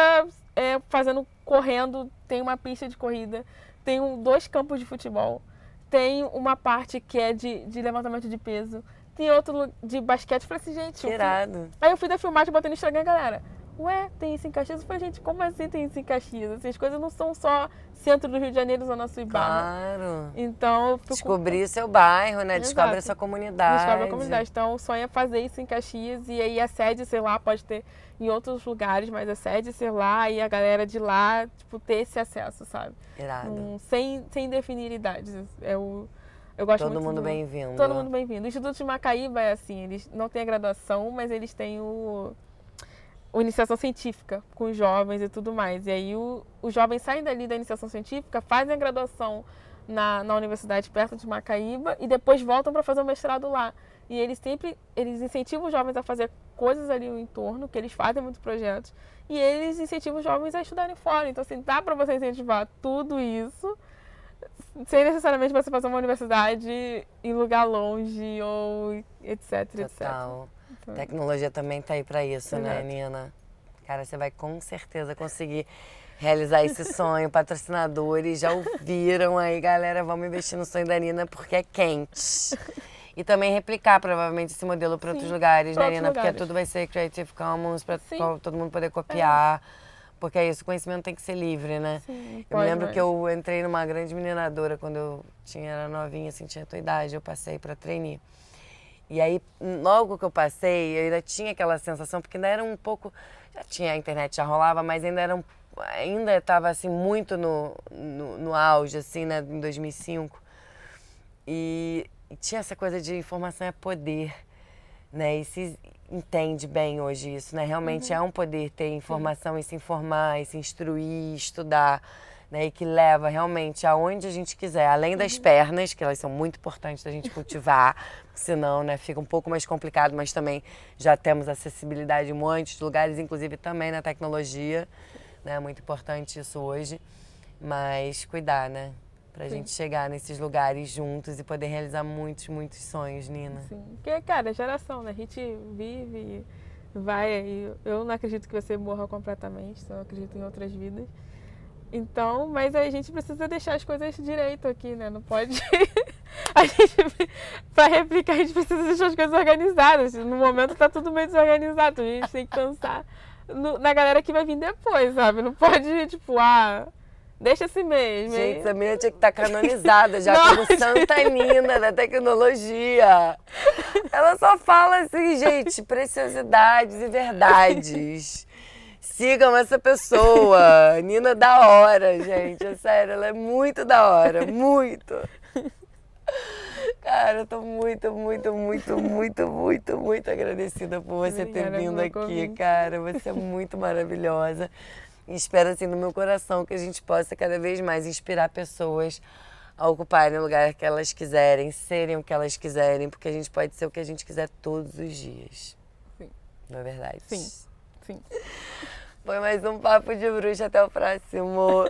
B: correndo, tem uma pista de corrida, tem 2 campos de futebol, tem uma parte que é de levantamento de peso, tem outro de basquete. Eu falei assim, gente...
A: Irado.
B: Aí eu fui da filmagem, botei no Instagram, galera, ué, tem isso em Caxias? Eu falei, gente, como assim tem isso em Caxias? Assim, as coisas não são só centro do Rio de Janeiro, Zona Sul e Barra.
A: Claro.
B: Então, eu
A: descobrir o seu bairro, né? Exato. Descobre a sua comunidade.
B: Descobre a comunidade. Então, o sonho é fazer isso em Caxias e aí a sede, sei lá, pode ter em outros lugares, mas a sede, sei lá, e a galera de lá, tipo, ter esse acesso, sabe?
A: Irado.
B: Sem definir idades. Eu gosto muito.
A: Todo mundo bem-vindo.
B: Todo mundo bem-vindo. O Instituto de Macaíba é assim, eles não têm a graduação, mas eles têm o iniciação científica com os jovens e tudo mais. E aí os jovens saem dali da iniciação científica, fazem a graduação na universidade perto de Macaíba e depois voltam para fazer o mestrado lá. E eles incentivam os jovens a fazer coisas ali no entorno, que eles fazem muitos projetos, e eles incentivam os jovens a estudarem fora. Então, assim, dá para você incentivar tudo isso sem necessariamente você fazer uma universidade em lugar longe ou etc,
A: Total.
B: etc.
A: Então, tecnologia também tá aí para isso,
B: exato,
A: né, Nina? Cara, você vai com certeza conseguir realizar esse sonho. Patrocinadores já ouviram aí, galera, vamos investir no sonho da Nina porque é quente. E também replicar, provavelmente, esse modelo para outros lugares, né, Nina? Porque tudo vai ser Creative Commons, para todo mundo poder copiar. Porque é isso, o conhecimento tem que ser livre, né?
B: Sim,
A: eu me lembro que eu entrei numa grande mineradora quando eu era novinha, assim, tinha a tua idade, eu passei para trainee. E aí, logo que eu passei, eu ainda tinha aquela sensação, porque ainda era um pouco... Já tinha a internet, já rolava, mas ainda estava, assim, muito no auge, assim, né, em 2005. E tinha essa coisa de informação é poder, né? E se entende bem hoje isso, né? Realmente é um poder ter informação e se informar, e se instruir, estudar, né? E que leva realmente aonde a gente quiser, além das pernas, que elas são muito importantes da gente cultivar, senão, né, fica um pouco mais complicado, mas também já temos acessibilidade em muitos lugares, inclusive também na tecnologia, né? Muito importante isso hoje, mas cuidar, né? Pra gente chegar nesses lugares juntos e poder realizar muitos, muitos sonhos, Nina.
B: Sim, porque, cara, é geração, né? A gente vive, vai, eu não acredito que você morra completamente, então eu acredito em outras vidas. Então, mas aí a gente precisa deixar as coisas direito aqui, né? Não pode... pra replicar, a gente precisa deixar as coisas organizadas. No momento tá tudo meio desorganizado, a gente tem que pensar na galera que vai vir depois, sabe? Não pode, tipo, deixa assim mesmo.
A: Gente, essa menina tinha que estar canonizada já como Santa Nina da tecnologia. Ela só fala assim, gente, preciosidades e verdades. Sigam essa pessoa. Nina da hora, gente. É sério, ela é muito da hora. Muito. Cara, eu tô muito, muito, muito, muito, muito, muito agradecida por você ter vindo aqui, cara. Você é muito maravilhosa. E espero, assim, no meu coração que a gente possa cada vez mais inspirar pessoas a ocuparem o lugar que elas quiserem, serem o que elas quiserem, porque a gente pode ser o que a gente quiser todos os dias. Não é verdade?
B: Sim. Sim.
A: Foi mais um Papo de Bruxa. Até o próximo.